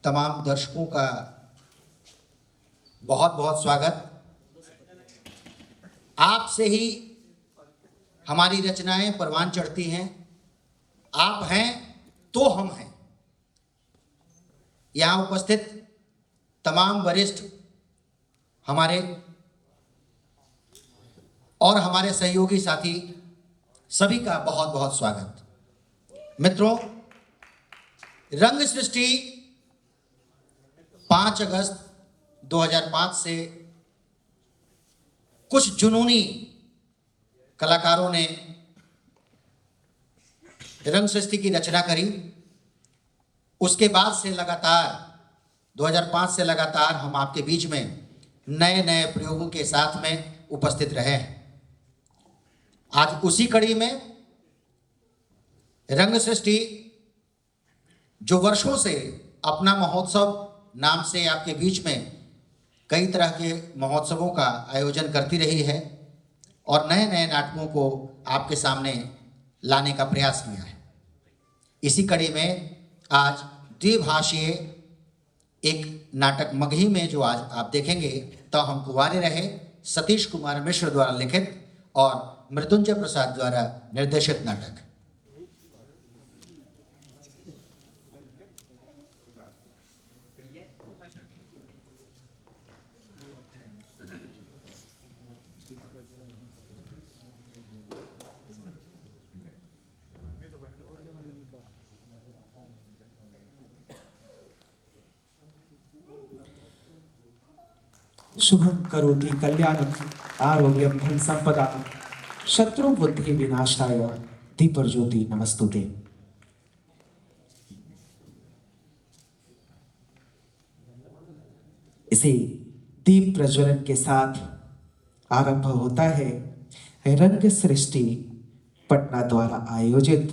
तमाम दर्शकों का बहुत बहुत स्वागत। आपसे ही हमारी रचनाएं परवान चढ़ती हैं। आप हैं तो हम हैं। यहाँ उपस्थित तमाम वरिष्ठ हमारे और हमारे सहयोगी साथी सभी का बहुत बहुत स्वागत। मित्रों, रंग सृष्टि 5 अगस्त 2005 से कुछ जुनूनी कलाकारों ने रंग सृष्टि की रचना करी। उसके बाद से लगातार 2005 से लगातार हम आपके बीच में नए नए प्रयोगों के साथ में उपस्थित रहे हैं। आज उसी कड़ी में रंग सृष्टि जो वर्षों से अपना महोत्सव नाम से आपके बीच में कई तरह के महोत्सवों का आयोजन करती रही है और नए नए नाटकों को आपके सामने लाने का प्रयास किया है। इसी कड़ी में आज द्विभाषीय एक नाटक मगही में जो आज आप देखेंगे तो हम कुंवारे रहे सतीश कुमार मिश्र द्वारा लिखित और मृत्युंजय प्रसाद द्वारा निर्देशित नाटक। शुभं करोति कल्याणं आरोग्यं धन संपदा शत्रु बुद्धि विनाशाय दीपज्योति नमस्तुते। इसी दीप प्रज्वलन के साथ आरंभ होता है रंग सृष्टि पटना द्वारा आयोजित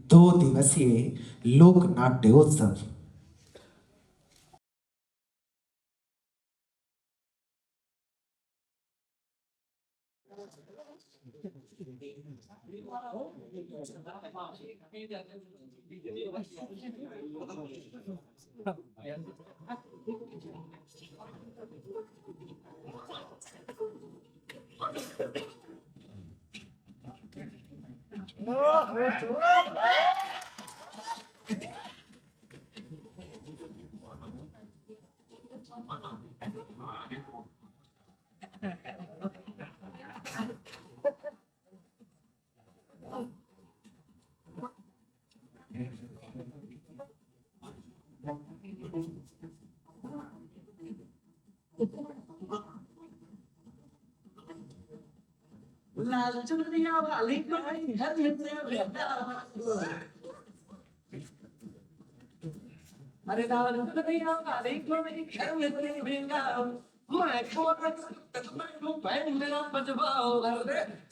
2 दिवसीय लोक नाट्योत्सव।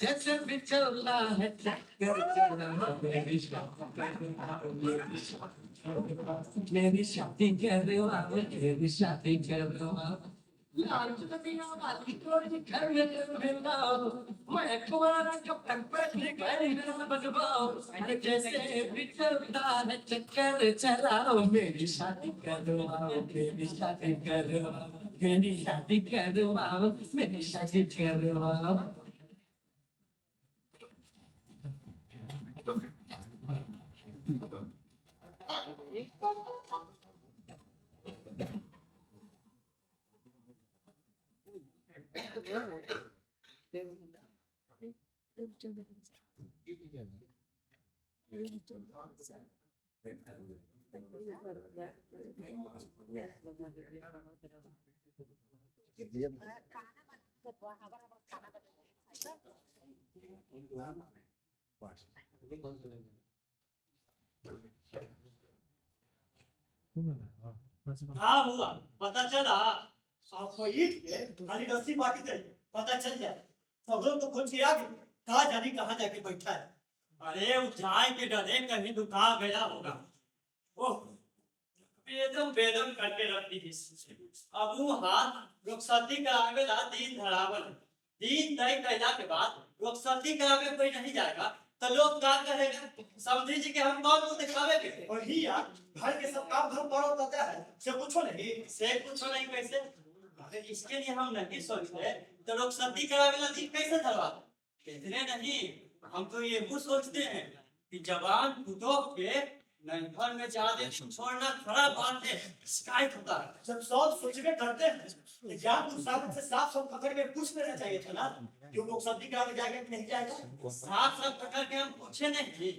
जैसे भी चल रहा है मेरी शादी कर रहे हो, मेरी शादी कर रहे हो। घर में मैं कुमारा कब तक बजवाओ जैसे भी चलता है चक्कर चलाओ मेरी शादी करवाओ, मेरी शादी करवाओ, मेरी शादी करवाओ, मेरी शादी करवाओ। हाँ हुआ पता चला आप खाली 10 बाकी चाहिए पता चल जाए सब लोग तो खोज के आ गए। कहा जाने कहाँ जाके बैठा है। अरे उठाए के डरे कहीं दुखा गया होगा। ओह बेदम बेदम करके रखती थी। अब वो हाथ रुखसती का आगे ला दीन धरावल दीन तय कैला के बाद रुखसती का आगे कोई नहीं जाएगा। तो लोग क्या कहेगा, समझी जी के हम कौन को दिखावे के। और ही यार घर के सब काम घर पर होता है, से पूछो नहीं, से पूछो नहीं कैसे। अगर इसके लिए हम नहीं सोचते तो लोग शादी करावे ला दिन कैसे धरवा, इतने नहीं। हम तो ये भी सोचते हैं कि जवान पुतों के नैहर में जाने छोड़ना खरा बांधे शिकायत होता है। जब सब सोचने करते हैं तो जान मुसाफिर से साफ साफ पकड़ के पूछ लेना चाहिए था ना, क्यों लोग शादी कराने जाएंगे कि नहीं जाएगा। साफ साफ पकड़ के हम पूछे नहीं,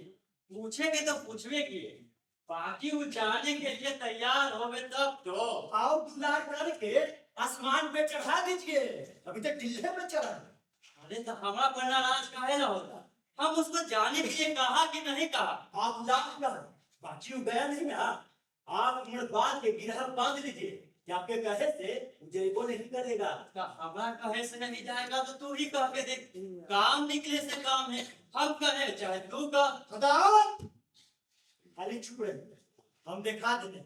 पूछेंगे तो पूछवे की, बाकी वो जाने के लिए तैयार होवे तब तो आओ दुलार करके आसमान पे चढ़ा दीजिए, अभी तक टिल्ले पे चढ़ा। अरे तो हमारा पर नाराज काहे ना होता, हम उसको जाने के लिए कहा कि नहीं कहा। आप लाख कर बाकी वो गया नहीं ना, आप मुर्बाद के गिरह बांध लीजिए कि आपके कहे से मुझे वो नहीं करेगा। हमारा कहे से नहीं जाएगा तो तू ही कह के देख, काम निकले से काम है, हम कहे चाहे तू कह। खाली चुप रहे, हम दिखा देते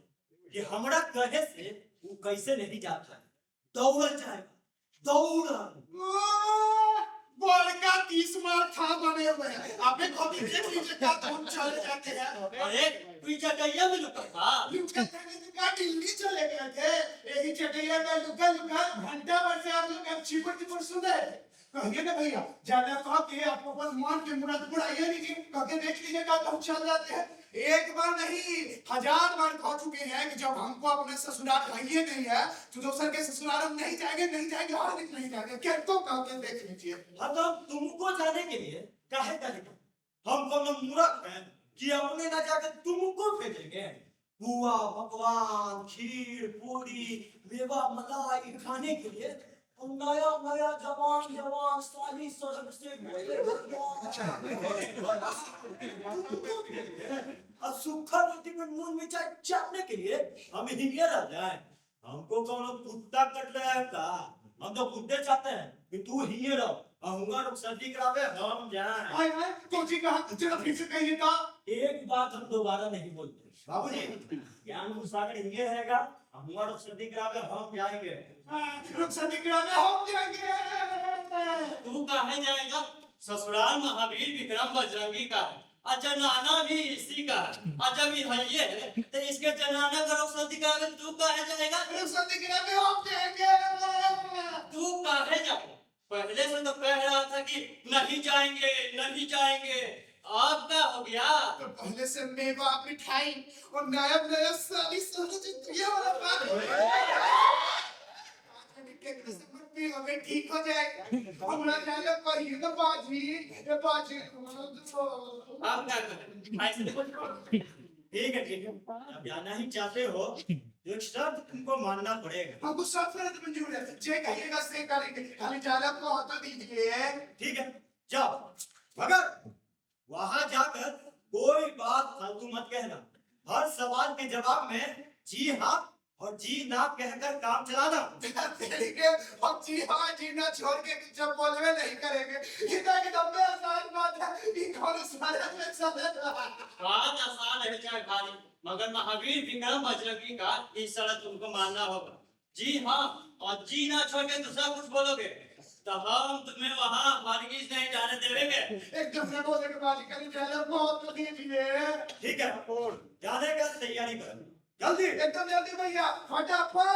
कि हमरा कहे से वो कैसे नहीं जाता है, दौड़ जाएगा दौड़। बड़का 30 मार था बने हुए हैं, आपने कभी देख लीजिए क्या कौन चले जाते हैं। अरे तू जगैया में लुका था, लुका का दिल्ली चले गए थे, यही जगैया में लुका लुका घंटा भर से आप लोग अब चिपट सुने। कहिए ना भैया, ज्यादा कह के आपको बस मान के मुराद बुढ़ाइए नहीं, कह के देख लीजिएगा तो चल जाते हैं। एक बार नहीं 1000 बार कह चुके हैं कि जब हमको अपने ससुराल आइए नहीं है तो दूसर के ससुराल हम नहीं जाएंगे और नहीं जाएंगे, क्या तो कह के देख लीजिए। हाँ तो तुमको जाने के लिए काहे करेगा, हम कोनो मूर्ख हैं कि अपने ना जाकर तुमको भेजेंगे। बुआ पकवान खीर पूरी मेवा मलाई खाने के लिए नया नया जवान जवान साली सड़क से और सूखा रोटी में नून मिर्चा चाटने के लिए हम हिंगे रह जाए। हमको कौन कुत्ता कट रहा है का, हम तो कुत्ते चाहते हैं कि तू हिंगे रहो, हमारा लोग शादी करावे हम जाए। हाय हाय तो जी कहा जरा फिर से कहिए तो। एक बात हम दोबारा नहीं बोलते बाबूजी, ज्ञान मुसागर हिंगे रहेगा, हमारा लोग शादी करावे हम जाएंगे। लोग शादी करावे हम जाएंगे। तू कहाँ जाएगा, ससुराल महावीर विक्रम बजरंगी का है, अजनाना भी इसी का है। अच्छा भी है ये तो इसके जनाना करो शादी करावे, तू कहाँ जाएगा। लोग शादी करावे हम जाएंगे। तू कहाँ जाएगा, पहले से तो कह रहा था कि नहीं जाएंगे नहीं जाएंगे, अब क्या हो गया। तो पहले से मेवा मिठाई और नया नया साली ये वाला बात हमें ठीक हो जाएगा। हमरा जाने पर ये तो बाजी ये बाजी आप क्या करें ऐसे देखो। ठीक है अब जाना ही चाहते हो जो शर्त तुमको मानना पड़ेगा। हमको सब शर्त मंजूर है, जे कहिएगा से करेंगे, खाली जाना को हटा दीजिए। ठीक है जाओ, मगर वहां जाकर कोई बात फालतू मत कहना, हर सवाल के जवाब में जी हाँ और जी ना कहकर काम चलाना। ठीक है, हम जी हाँ जी ना छोड़ के जब बोलवे नहीं करेंगे, इतना कि दम्बे आसान बात है, ये कौन सारे में सारे बात आसान है चाहे भारी, मगर महावीर विक्रम बजरंगी का इस शर्त तुमको मानना होगा। जी हाँ और जी ना छोड़ के दूसरा कुछ बोलोगे तो हम तुम्हें वहाँ हरगिज नहीं जाने देंगे। एकदम से बोले के बाद कल जाना बहुत तो दीजिए। ठीक है जाने का तैयारी करो जल्दी, एकदम जल्दी भैया फटाफट।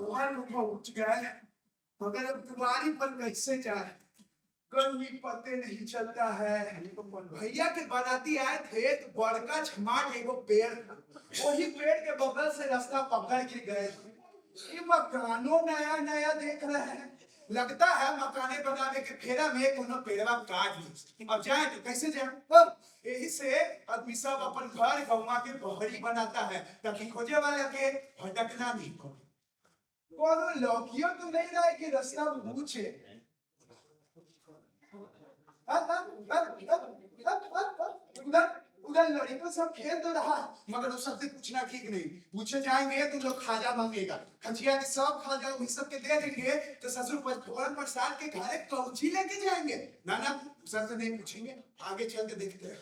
Wonderful together. मगर अब तुम्हारी पर कैसे जाए, कहीं पते नहीं चलता है। भैया के बाराती आए थे तो बड़का झमाट एगो पेड़ था, वही पेड़ के बगल से रास्ता पकड़ के गए। ये मकानो नया नया देख रहे हैं, लगता है मकाने बनाने के फेरा में कोनो पेड़वा काट ली। अब जाए तो कैसे जाए? यही से आदमी सब अपन घर गौवा के बहरी बनाता है ताकि खोजे वाला के भटकना नहीं पड़े। कोनो लौकियों तो नहीं रहे कि रास्ता पूछे। उधर लड़के सब खेल तो रहा, मगर उस सबसे पूछना ठीक नहीं। पूछे जाएंगे तो लोग खाजा मांगेगा, खजिया के सब खाजा वही सब के दे देंगे तो ससुर पर थोड़ा प्रसाद के घरे कौची लेके जाएंगे। ना ना, सर से नहीं पूछेंगे, आगे चल के देखते हैं।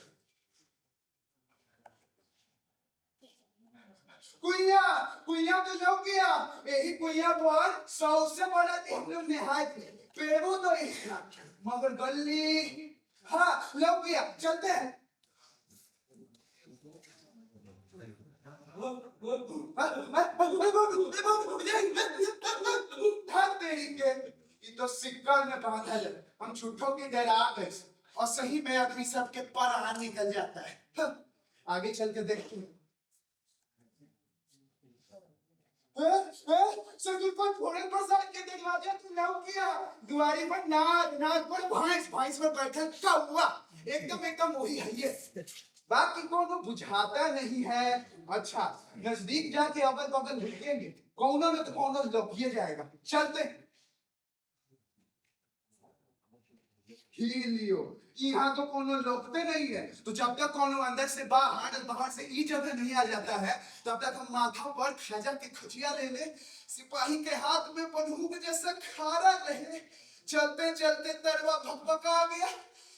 कुइया कुइया तो लो गया, यही कुइया पर 100 से बड़ा थी, हम लोग नहाए थे। पेड़ों तो एक था, मगर गली हाँ लो गया, चलते हैं। ये तो सिक्का में बांधा है, हम झूठों की डरा गए और सही में आदमी सबके पर निकल जाता है। आगे चल के देखते हैं। सगुल पर फोड़न प्रसाद के दरवाजे तू लौ किया, दुआरी पर नाद नाद पर भैंस भैंस पर बैठा कौवा, एकदम वही है ये। बाकी कोनो बुझाता नहीं है। अच्छा नजदीक जाके अगल बगल देखेंगे, कोनो न तो कोनो लौकिए जाएगा। चलते लियो, यहाँ तो कोनो लोकते नहीं है, तो जब तक कोनो अंदर से बाहर से ई जगह नहीं आ जाता है तब तक हम माथा पर खजा के खजिया ले ले, सिपाही के हाथ में बंदूक जैसा खारा रहे। चलते चलते तरवा भकभका गया,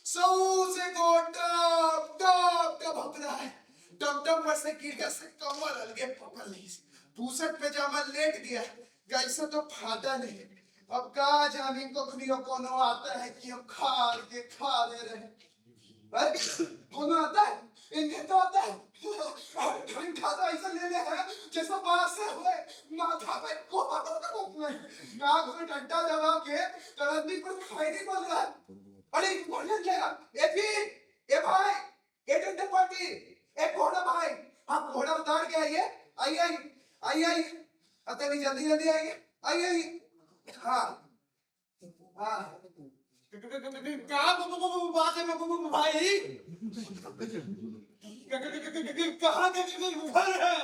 सौ से टप टप टप भक रहा है। टप टप पर से गिर से कमर अलगे पकड़ ली, पूसट पे जामा लेट गया, कैसे तो फाटा नहीं। अब का जाने को कोनो आता है कि हम खा ले रहे। कोनो आता है, इन्हें तो आता है। हम खाता ऐसा ले ले है जैसा बाहर से हुए माथा पे नाक में डंडा लगा के तरंदी पर खैरी बोल रहा है। अरे बोलने लगा, ए भाई, ए डंडे पार्टी, ए घोड़ा भाई, आप घोड़ा उतार के आइए, अतनी जल्दी आइए। हाँ हाँ क्या बात है भाई, कहाँ घर है,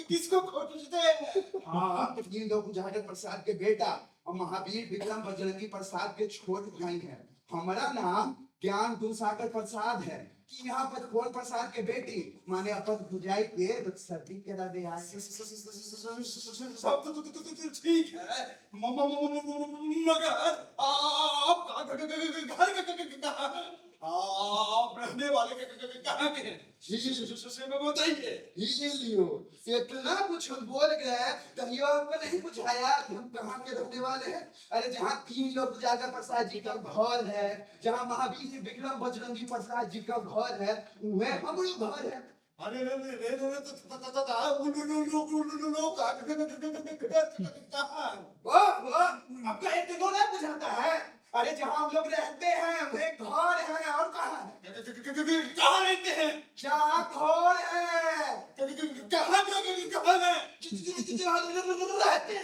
किसको खोजते हैं? हाँ ये लोग जाकर प्रसाद के बेटा और महावीर विक्रम बजरंगी प्रसाद के छोटे भाई हैं। हमारा नाम ज्ञान दूसागर प्रसाद है कि यहाँ पर खोल प्रसाद के बेटी माने अपन भुजाई के सर्दी करा दे आए। सब तो ठीक है, मगर आप रहने वाले कहाँ के हैं? बताइए। लियो इतना कुछ बोल गए कहियो आपको नहीं बुझाया कि हम कहाँ के रहने वाले हैं? अरे जहाँ 3 लोग जाकर प्रसाद जी का घर है, जहाँ महावीर विक्रम बजरंगी प्रसाद जी का घर है, वह हमारा घर है। अरे आपका एक तो नहीं बुझाता है? अरे जहाँ हम लोग रहते हैं वह घर है, और कहाँ रहते हैं? जहाँ घर है, कहाँ रहते हैं?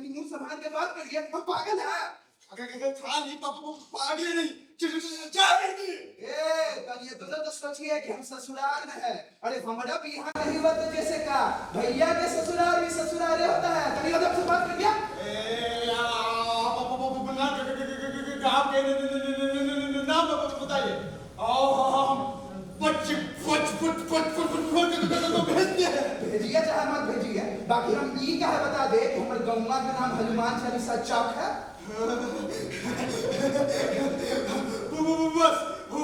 मुंह संभाल के बात करिए, पागल है। पागल नहीं, ये तो सोचिए कि हम ससुराल में है। अरे हमारा भी यहाँ नहीं हुआ तो जैसे का भैया के ससुराल भी ससुराल होता है। कभी उधर से बात करिए। नाम बताइए। भेजिए चाहे मत भेजिए, बाकी हम ये क्या है बता दे, हमारे गंगा का नाम हनुमान चालीसा चौक है। बस हो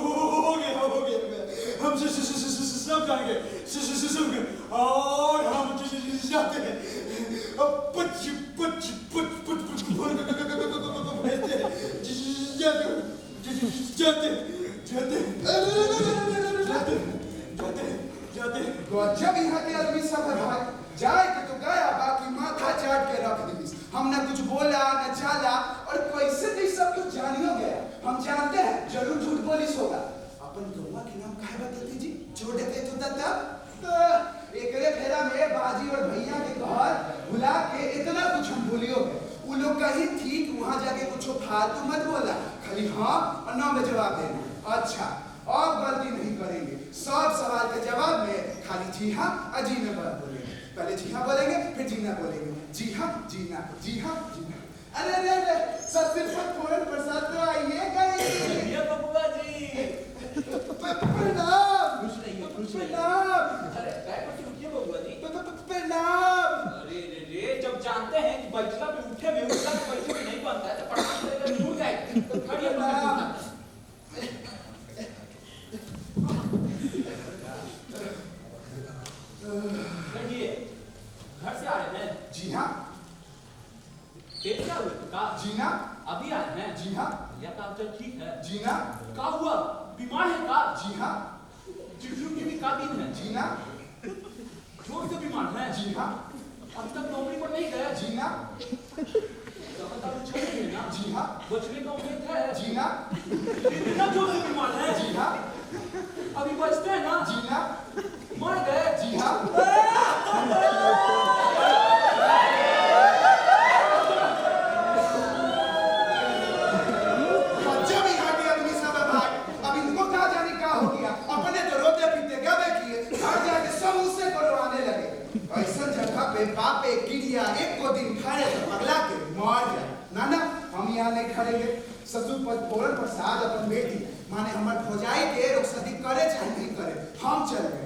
गया हम सब जाएंगे और हम जाते हैं। गजब यहाँ के आदमी सब है भाई। जाए के तो गया, बाकी माथा चाट के रख दी। हम न कुछ बोला न चाला, और कैसे नहीं सब कुछ जानियो गया। हम जानते हैं जरूर झूठ बोलिस होगा। अपन गौवा के नाम काहे बदलती जी? छोड़ देते तो तब एकरे फेरा में बाजी और भैया के घर भुला के इतना कुछ हम भूलियो गए। वो लोग कहीं ठीक वहां जाके कुछ फालतू मत बोला, खाली हाँ और ना में जवाब देना। अच्छा, अब गलती नहीं करेंगे। सब सवाल के जवाब में खाली जी हाँ और जी में बात बोलेंगे। पहले जी हाँ बोलेंगे, फिर जी ना बोलेंगे। जी हाँ जी ना, जी हाँ जी ना। अरे अरे अरे, सबसे पूर्ण प्रसाद तो आइए कहीं। ये बबुआ जी प्रणाम। खुश रहिए, खुश रहिए। प्रणाम। अरे बैठ कर उठिए बबुआ जी। प्रणाम। अरे रे रे, जब जानते हैं कि बैठना पे उठे में, उठना पे बैठे में नहीं बनता है तो प्रणाम करेगा जरूर गए। तो खड़िए प्रणाम। खड़िए। घर से आ रहे हैं? जी हाँ। पेट क्या हुआ का? जी ना। अभी आए हैं? जी हाँ। या काम चल ठीक है? जी ना। का हुआ? बीमार है का? जी हाँ। चिड़चिड़ की भी का दिन है? जी ना। जोर से बीमार है? जी हाँ। अब तक नौकरी पर नहीं गए? जी ना। लगातार छठे में ना? जी हाँ। बचने का उम्मीद है? जी ना। इतना जोर से बीमार है? जी हाँ। अभी बचते हैं ना? जी ना। मर गए? जी हाँ। जब यहाँ के आदमी सब है भाई, अब इनको क्या जाने क्या हो गया। अपने तो रोते पीते गए किए, घर जाके सब उससे करवाने लगे। ऐसा जगह पे बाप एक गिरिया एक को दिन खड़े तो पगला के मर जाए। ना ना, हम यहाँ नहीं खड़ेंगे। ससुर पर पूर्ण प्रसाद अपन बेटी माने हमार भौजाई के रुखसती करे चाहे नहीं करे, हम चल गए।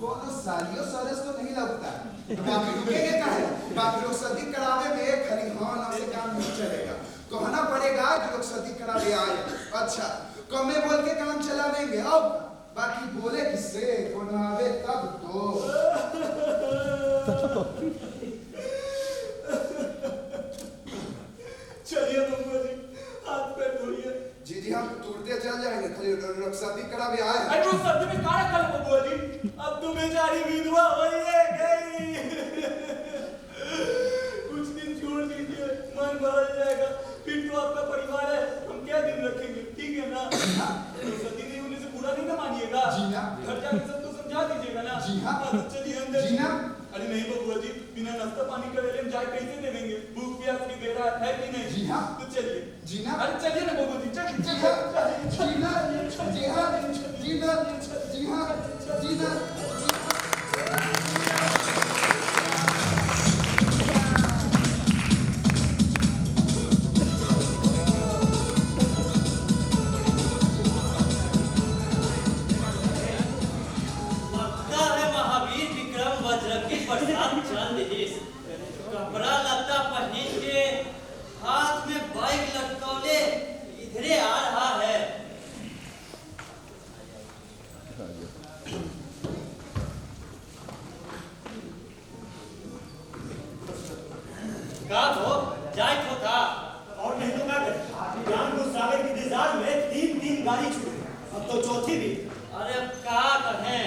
कोनो सालियों सरस तो नहीं लगता, बाकी रुकेंगे काहे? बाकी लोग सदी करावे में खाली हाँ ना से काम नहीं चलेगा। कहना पड़ेगा कि लोग सदी करावे आए। अच्छा, कमे बोल के काम चलावेंगे। अब बाकी बोले किससे, कोनो आवे तब तो। चलिए बबुआ जी, हाथ पैर धोइए। जी जी, हम तुरते चल जाएंगे, खाली लोग सदी करावे आए। अरे वो सर्दी में काहे कल बबुआ जी? अब तो बेचारी विधवा होइए गई। कुछ दिन छोड़ दीजिए, मन बदल जाएगा। फिर तो आपका परिवार है, हम क्या दिन रखेंगे? ठीक है ना? सदी नहीं होने से बुरा नहीं ना मानिएगा? जी ना। घर जाके सबको समझा दीजिएगा ना? जी हाँ। तो चलिए अंदर। जी ना। अरे नहीं बबुआ जी, बिना नाश्ता पानी करे हम जाए कैसे देवेंगे? भूख प्यास की दे रहा है कि नहीं? जी हाँ। तो चलिए। जी ना। अरे चलिए ना बबुआ जी, चलिए जी हाँ। जी ना। जी हाँ। जी ना। जी हाँ। जी ना। लगता है महावीर विक्रम वज्र की बरसात चल रही। कपड़ा लत्ता पहन के हाथ में बैग लटकौले इधरे आ रहा है। का हो जाए तो था और नहीं तो क्या करें? ज्ञान गुस्सागर की इंतजार में तीन गाड़ी छूटी, अब तो चौथी भी। अरे अब क्या कहें,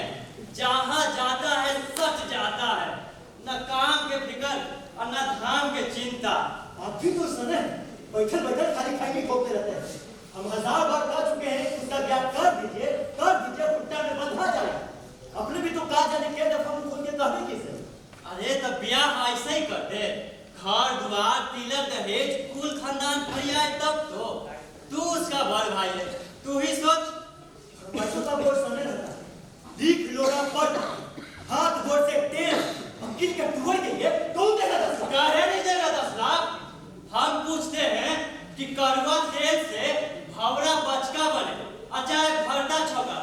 जहाँ जाता है सच जाता है, न काम के फिकर और न धाम के चिंता। आप भी तो सुने, बैठल बैठल खाली खाई खोपते रहते हैं। हम 1000 बार कह चुके हैं, उसका ज्ञान कर दीजिए, उल्टा में बंधा जाए। अपने भी तो कहा जाने के दफा मुंह खोल के कहने किसे। अरे तब ब्याह ऐसे ही कर दे, घर द्वार तिलक दहेज कुल खानदान फरियाए तब तो। तू उसका बड़ भाई है, तू ही सोच। बच्चों का बोझ समझ रहता है, दीख लोड़ा पट, हाथ गोड़ से टेढ़, हम किन के टुकड़ देंगे, कौन देगा 10 लाख? काहे नहीं देगा 10 लाख? हम पूछते हैं कि कड़वा तेल से भवरा बचका बने, चाहे भरता छौका।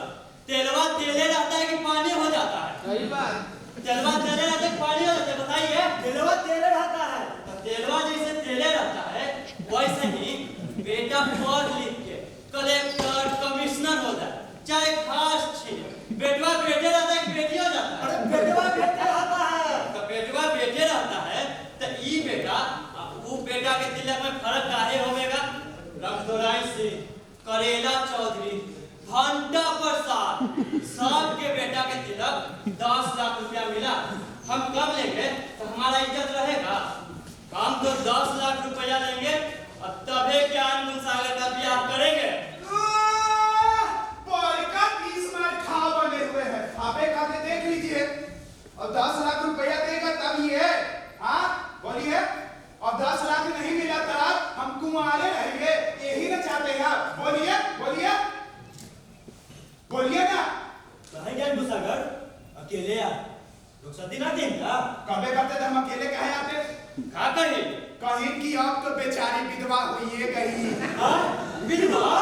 तेलवा तेले रहता है कि पानी हो जाता है? सही बात। तेलवा तेले रहता है कि पानी हो जाता है? बताइए। दिलवा तेरे रहता है। तेलवा जैसे तेले रहता है, वैसे ही बेटा पढ़ लिख के कलेक्टर कमिश्नर हो जाए, चाहे घास छीने, बेटवा बेटे रहता है कि बेटी हो जाता है? अरे बेटवा बेटे रहता है। तो बेटवा बेटे रहता है तो ई बेटा अब वो बेटा के तिलक में फर्क काहे होवेगा? रंगदोराई सिंह, करेला चौधरी, तक 10 लाख रुपया मिला, हम कम लेंगे तो हमारा इज्जत रहेगा। हम तो 10 लाख रुपया लेंगे और तभी ज्ञान गुणसागर का ब्याह करेंगे। का 30 मार खा बने हुए हैं, आप एक आके देख लीजिए। और 10 लाख रुपया देगा तब ये, हाँ बोलिए। और 10 लाख नहीं मिला तब हम कुंवारे रहेंगे, यही ना चाहते हैं आप? बोलिए बोलिए बोलिए ना। कहे ज्ञान गुणसागर अकेले आ लोग सदी ना देंगे। कबे करते थे हम अकेले कहे आते? का कहे कहीं कि आप तो बेचारी विधवा हुई कहीं। हाँ विधवा।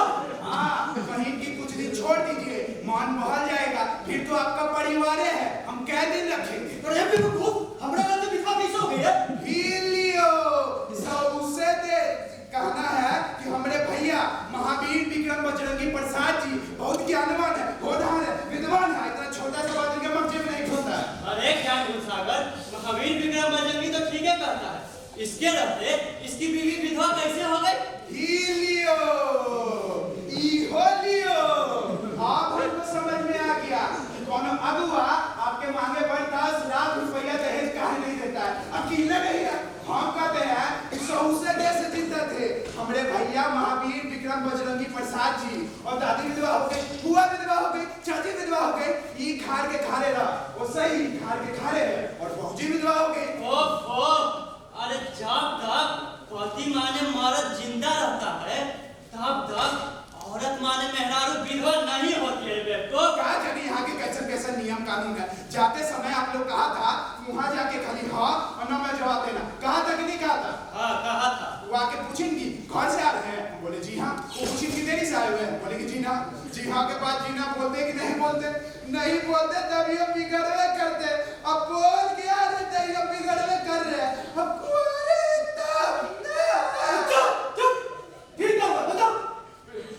हाँ, कहीं की कुछ दिन छोड़ दीजिए, मान बहल जाएगा, फिर तो आपका परिवार है, हम कै दिन रखेंगे। पर ये भी खूब हमरा का तो विधवा कैसे हो गई है? लियो सबसे दे कहना है कि हमारे भैया महावीर विक्रम बजरंगी प्रसाद जी बहुत ज्ञानवान है, होनहार है, विद्वान है, इतना छोटा सा बात के मर्जी में नहीं होता है। अरे ज्ञान गुणसागर, महावीर विक्रम बजरंगी तो ठीक है कहता है, इसके रहते इसकी बीवी विधवा कैसे हो गई? लियो आप हमको समझ में आ गया कि कौन अगुआ आपके मांगे पर 10 लाख रुपया दहेज काहे नहीं देता है। अकेले नहीं है, हम कहते हैं कि सहुसे देश जीते थे हमारे भैया महावीर विक्रम बजरंगी प्रसाद जी, और दादी विधवा हो गई, बुआ विधवा हो गई, चाची विधवा हो गई, ई खार के खारे रहा, वो सही खार के खारे रहे, और बहुजी विधवा हो गई। ओहो, अरे जब तक पति माने मर्द जिंदा रहता है तब तक औरत माने मेहरारू विधवा नहीं होती है बेटो। क्या जाने यहाँ के कैसे नियम कानून है। जाते समय आप लोग कहा था वहाँ जाके खाली हाँ और ना मैं जवाब देना, कहा था कि नहीं कहा था? हाँ कहा था। वो आके पूछेंगी घर से आ रहे हैं, बोले जी हाँ। वो पूछेंगी देरी से आए हुए हैं, बोले कि जी ना। जी हाँ के बाद जी ना बोलते कि नहीं बोलते? नहीं बोलते तब ये बिगड़वे करते, अब बोल गया रहते ये बिगड़वे कर रहे हैं। अब कुंवारे तब फिर क्या हुआ बताओ?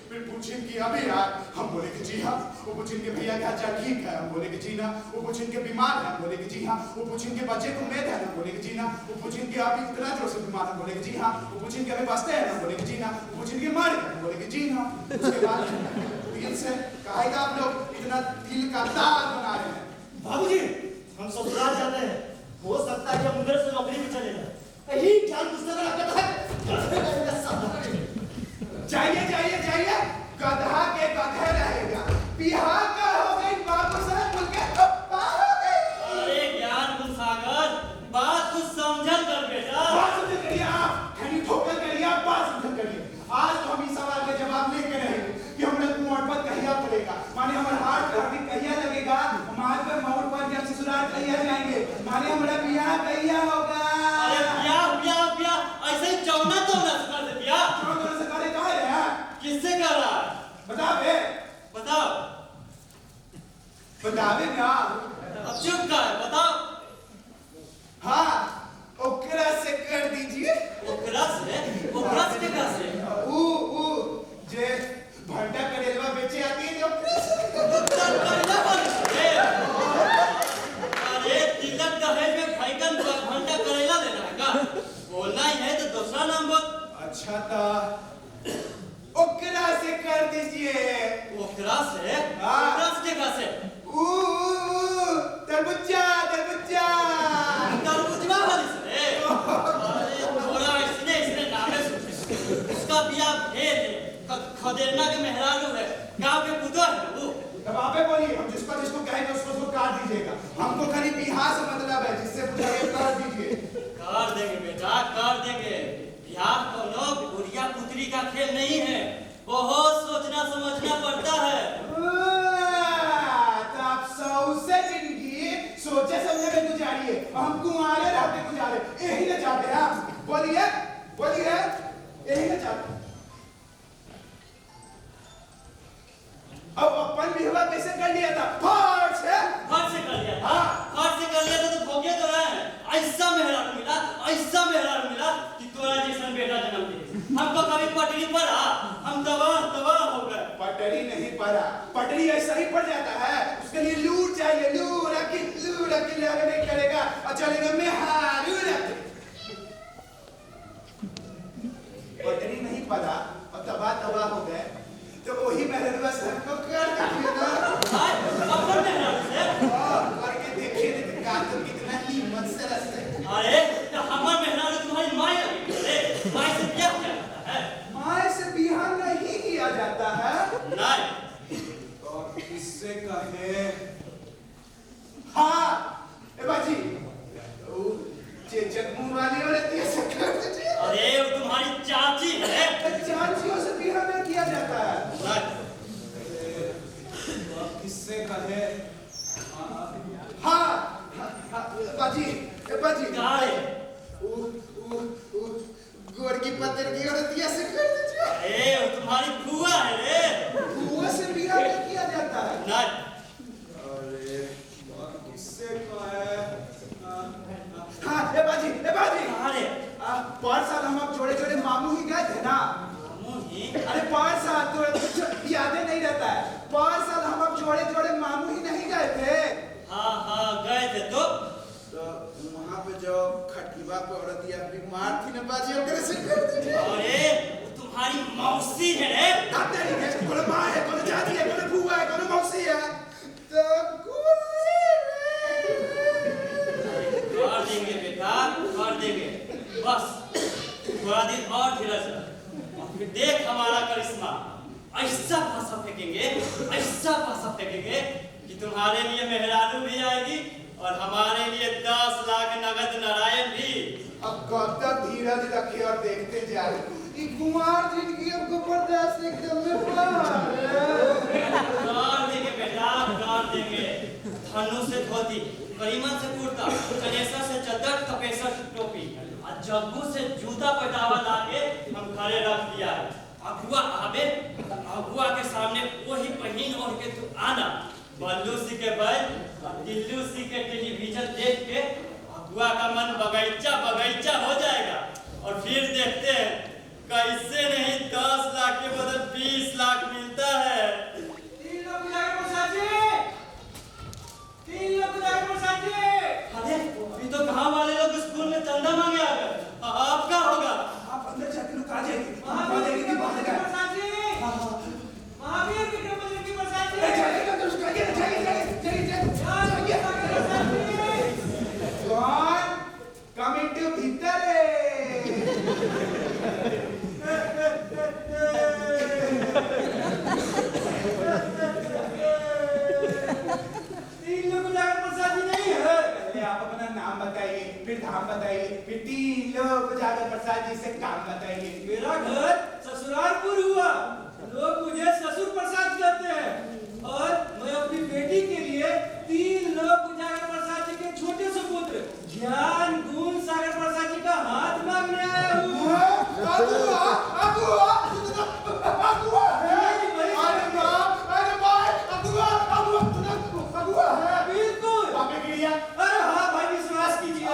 फिर पूछेंगे अभी यार, हम बोले कि जी हाँ। वो पूछेंगे भैया क्या हाल ठीक है, हम बोले कि जी ना। वो पूछेंगे बीमार है, हम बोले कि जी हाँ। वो पूछेंगे बच्चे को उम्मीद है, हम बोले कि जी ना। वो पूछेंगे आप इतना जोर से बीमार, हम बोले कि जी हाँ। वो पूछेंगे अभी बसते हैं, हम बोले कि जी ना। वो पूछेंगे मर गए, हम बोले कि जी ना। उसके बाद दिल से कहेगा आप लोग इतना दिल का दाग बना रहे हैं। बाबूजी हम ससुराल जाते हैं, हो सकता है कि हम उधर से नौकरी भी चले जाए। यही ज्ञान गुणसागर आपका था। जाइए जाइए जाइए, गधा के गधे रहेगा। बिहार का हो गई बाबू साहब बोल के अब्बा हो गई। अरे ज्ञान गुणसागर, बात कुछ समझल कर बेटा। बात समझ करिए आप, खाली ठोकर करिए आप, बात समझ करिए। आज तो हम इस सवाल के जवाब लेके रहेंगे कि हमारे कुंवर पर कहिया पड़ेगा, माने हमारा हाथ हड्डी कहिया लगेगा, हमारे पे मोड़ पर जब ससुराल कहिया जाएंगे, माने हमारा ब्याह कहिया होगा। अरे ब्याह ऐसे ही चौना तो न कर दे ब्याह। कौन से करे कहा है? किससे कर रहा है? बता बे, बताओ। बतावे ना। अब चुप का है, बताओ। हाँ, ओकरा से कर दीजिए। ओकरा से क्या से? ऊ जे भंटा करेलवा बेचे आती है जो अरे तिलक दहेज में फैकन घंटा करेला देना है का? बोलना ही है तो दूसरा नाम बोल। अच्छा था, ओकरा से कर दीजिए। ओकरा से? हाँ। ओकरा से क्या से? तरबुज्जा तरबुज्जा। तरबुजवा वाली से? अरे थोड़ा इसने नामे सुने। उसका बियाह भेज दे। खदेरना के मेहरारू है, गांव के पुतवा है वो। अब आपे बोलिए, हम जिसको कहेंगे उसको काट दीजिएगा। हमको खाली बिहार से मतलब है, जिससे पूछेंगे कर दीजिए। कर देंगे बेटा, कर देंगे। ब्याह कोनो गुड़िया पुत्री का खेल नहीं है, बहुत सोचना समझना पड़ता है। तो आप सबसे जिंदगी सोचे समझे में गुजारिए, हम कुंवारे रहते गुजारे, यही ना चाहते हैं आप? बोलिए बोलिए, यही ना चाहते। अब अपन विवाह कैसे कर लिया था? फट से कर लिया था। फट से कर लिया था तो भोगे तो रहे हैं। ऐसा मेहरारू मिला कि तोरा जैसा बेटा जन्म दिए। हमको कभी पटरी पड़ा, हम तबाह हो गए। पटरी नहीं पड़ा, पटरी ऐसा ही पड़ जाता है, उसके लिए लूर चाहिए, लूर अकेले आगे नहीं करेगा और चलेगा मेहारू रखे। पटरी नहीं पड़ा और तबाह हो गए, तो वही मेहरबान से हमको कर दिया ना। अपन मेहरारू से चेचक मुंह वाली औरत ये सब कर दीजिए। अरे वो तुम्हारी चाची है। चाचियों से बिहा नहीं किया जाता है। नहीं। अब किससे कहे? हाँ, बाजी, बाजी। कहाँ है? गोर की पत्थर की औरत ये सब कर दीजिए। अरे वो तुम्हारी बुआ है रे। बुआ से बिहा नहीं किया जाता है। नहीं। अरे किससे कहे? हाँ, ए बाजी। कहाँ रे? 5 साल हम अब जोड़े जोड़े मामू ही गए थे ना। मामू ही? अरे 5 साल तो कुछ यादें नहीं रहता है। 5 साल हम अब जोड़े जोड़े मामू ही नहीं गए थे। हाँ गए थे तो वहाँ पे जो खटीबा पे औरत या बीमार थी ना बाजी वगैरह से कर दीजिए। अरे वो तुम्हारी मौसी है रे। दादा ही है, कोई माँ है, कोई दादी है, कोई बुआ है, कोई मौसी है। तो कर देंगे बेटा, कर देंगे। बस थोड़ा दिन और धीरज रख और फिर देख हमारा करिश्मा। ऐसा पासा फेंकेंगे कि तुम्हारे लिए मेहरानू भी आएगी और हमारे लिए 10 लाख नगद नारायण भी। अब कब तक धीरज रखे और देखते जाए। ये कुमार जिंदगी अब जबरदस्त एकदम में पार है। कर देंगे बेटा, कर देंगे। धनु से धोती, करीमन से कुर्ता, कलेसा से चद्दर, कपेसा से टोपी और जग्गू से जूता पटावा लाके हम घरे रख दिया है। अगुआ आवे, अगुआ के सामने वही पहन ओढ़ के तू आना। बल्लू सी के बैल और टिल्लू सी के टेलीविजन देख के अगुआ का मन बगीचा हो जाएगा। और फिर देखते हैं कैसे नहीं 10 लाख के बदले 20 लाख मिलता है। 3 लोग बुलाकर प्रसाद जी। अरे ये तो गांव वाले लोग स्कूल में चंदा मांगे आ गए। आपका होगा। आप अंदर जाके लुका जाइए। महावीर विक्रम बजरंगी प्रसाद जी। महावीर विक्रम बजरंगी प्रसाद जी। जाइए तो जाइए। कौन? Come into भीतर तीन लोग बुलाकर प्रसाद जी नहीं है। पहले आप अपना नाम बताइए, फिर धाम बताइए, फिर 3 लोग जाकर प्रसाद जी से काम बताइए। मेरा घर ससुरालपुर हुआ। लोग मुझे ससुर प्रसाद कहते हैं और मैं अपनी बेटी के लिए 3 लोग उजागर प्रसाद जी के छोटे से पुत्र ज्ञान गुण सागर प्रसाद जी का हाथ मांगने आया हूँ। बिल्कुल। अरे हाँ भाई, विश्वास कीजिए।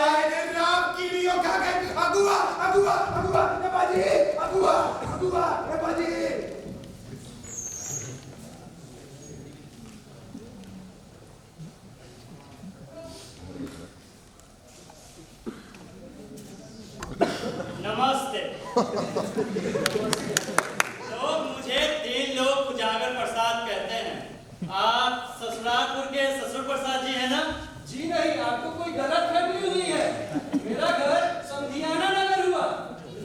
नमस्ते। लोग मुझे 3 लोग उजागर प्रसाद कहते हैं। आप ससुरालपुर के ससुर प्रसाद जी हैं ना? जी नहीं, आपको कोई गलत फहमी हुई है। मेरा घर समधियाना नगर हुआ।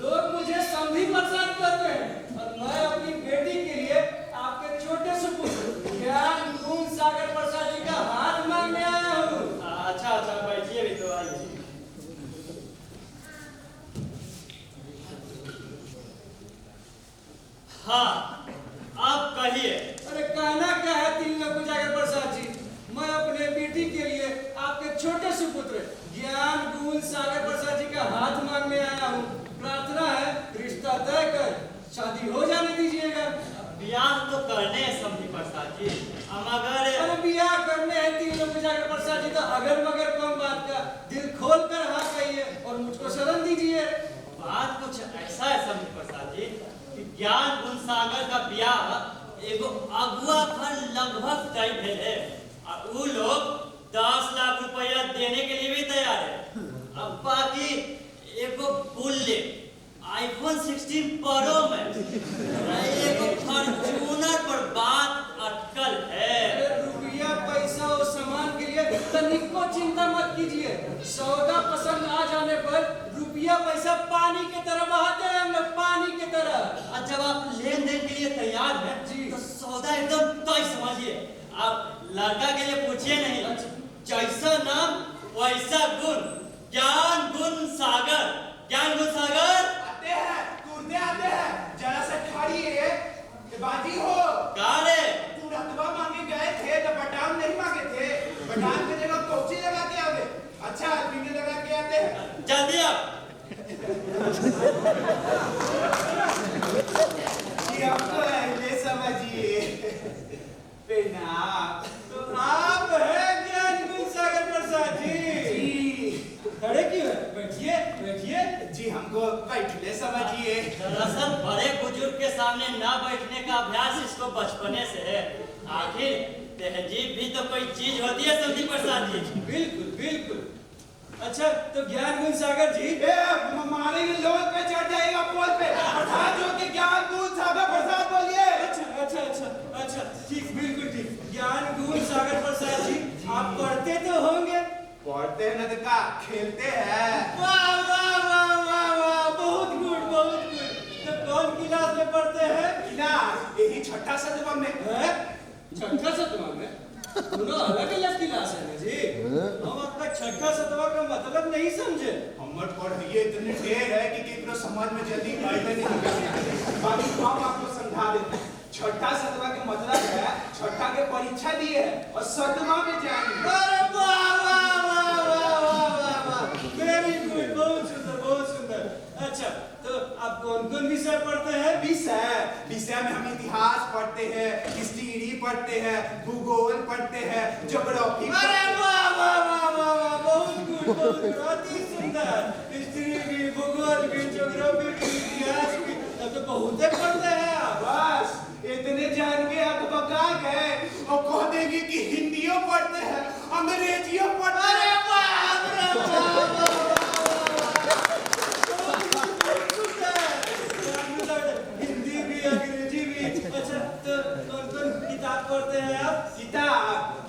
लोग मुझे समधी प्रसाद कहते हैं और मैं अपनी बेटी के लिए आपके छोटे से पुत्र ज्ञान गुण सागर प्रसाद जी का हाथ मांगने आया हूँ। अच्छा बैठिए भी तो आइए। हाँ आप कहिए। अरे कहना क्या है 3 लोग उजागर प्रसाद जी। मैं अपने बेटी के लिए आपके छोटे से पुत्र ज्ञान गुण सागर प्रसाद जी का हाथ मांगने आया हूँ। प्रार्थना है रिश्ता तय कर शादी हो जाने दीजिएगा। ब्याह तो करने हैं समधी प्रसाद जी, हम अगर अरे ब्याह करने हैं 3 लोग उजागर प्रसाद जी तो अगर मगर कौन बात का। दिल खोल कर हाँ कहिए और मुझको शरण दीजिए। बात कुछ ऐसा है समधी प्रसाद जी कि ज्ञान गुण सागर का ब्याह एगो अगुआ घर लगभग तय भेल है और वो लोग 10 लाख रुपया देने के लिए भी तैयार है। अब बाकी एगो बुलेट आईफोन 16 प्रो में एगो फॉर्च्यूनर पर बात अटकल है। अरे रुपया पैसा और सामान के लिए तनिको चिंता मत कीजिए। सौदा पसंद आ जाने पर रुपया पैसा पानी की तरह बहाते हैं हम लोग, पानी की तरह। और जब आप लेन देन के लिए तैयार हैं जी। तो सौदा एकदम तय समझिए। आप लड़का के लिए पूछिए नहीं, जैसा नाम वैसा गुण। ज्ञान गुण सागर, ज्ञान गुण सागर। आते हैं, कूदते आते हैं, जरा सा खड़ी है, ये बाजी हो। कहाँ रे? तुरंतवा मांगे गए थे तो बटाम नहीं मांगे थे, बटाम की जगह कौची लगा के आवे। अच्छा आदमी लगा के आते हैं। जल्दी आप। ये आपको पहले समझिए। प्रणाम। तो आप हैं ज्ञान गुण सागर प्रसाद जी? जी खड़े क्यों हैं? बैठिए बैठिए। जी हमको बैठले समझिए। दरअसल बड़े बुजुर्ग के सामने न बैठने का अभ्यास इसको बचपने से है। आखिर तहजीब भी तो कोई चीज होती है समझी प्रसाद जी। बिल्कुल बिल्कुल। अच्छा तो ज्ञान गुण सागर जी, ए मारेंगे लोग पे चढ़ जाएगा पोल पे। प्रसाद जो के ज्ञान गुण सागर प्रसाद बोलिए। अच्छा अच्छा अच्छा अच्छा ठीक, बिल्कुल ठीक। ज्ञान गुण सागर प्रसाद जी, आप पढ़ते तो होंगे? पढ़ते हैं न का खेलते हैं। वाह वाह वाह वाह वाह, बहुत गुड बहुत गुड। तो कौन क्लास में पढ़ते हैं? ना यही छठा सतवा में। हैं? छठा सतवा में? दोनों अलग अलग क्लास है ना जी। हम आपका छठा सतवा का मतलब नहीं समझे। हमर पढ़ाइए इतने ढेर है कि केकरो समझ में जल्दी आइबे नहीं करते। बाकी हम आपको समझा देते हैं। छठा सतवा का मतलब है छठा के परीक्षा दिए है और सतवा में जाएंगे। अरे वाह वाह वाह वाह वाह वाह वाह, वेरी गुड, बहुत सुंदर बहुत सुंदर। अच्छा तो आप कौन कौन विषय पढ़ते हैं? विषय में हम इतिहास पढ़ते हैं, हिस्ट्री पढ़ते हैं, भूगोल पढ़ते हैं, ज्योग्राफी। अरे वाह वाह वाह वाह वाह, बहुत गुड, अति सुंदर। हिस्ट्री भी, भूगोल भी, ज्योग्राफी भी, इतिहास भी, तब तो बहुत पढ़ते हैं आप। बस इतने जान के आप बका गए और कह देंगे कि हिंदियों पढ़ते हैं, अंग्रेजियों पढ़ते हैं। अरे वाह अरे वाह वाह वाह, हिंदी भी अंग्रेजी भी। अच्छा तो कौन कौन किताब पढ़ते हैं आप?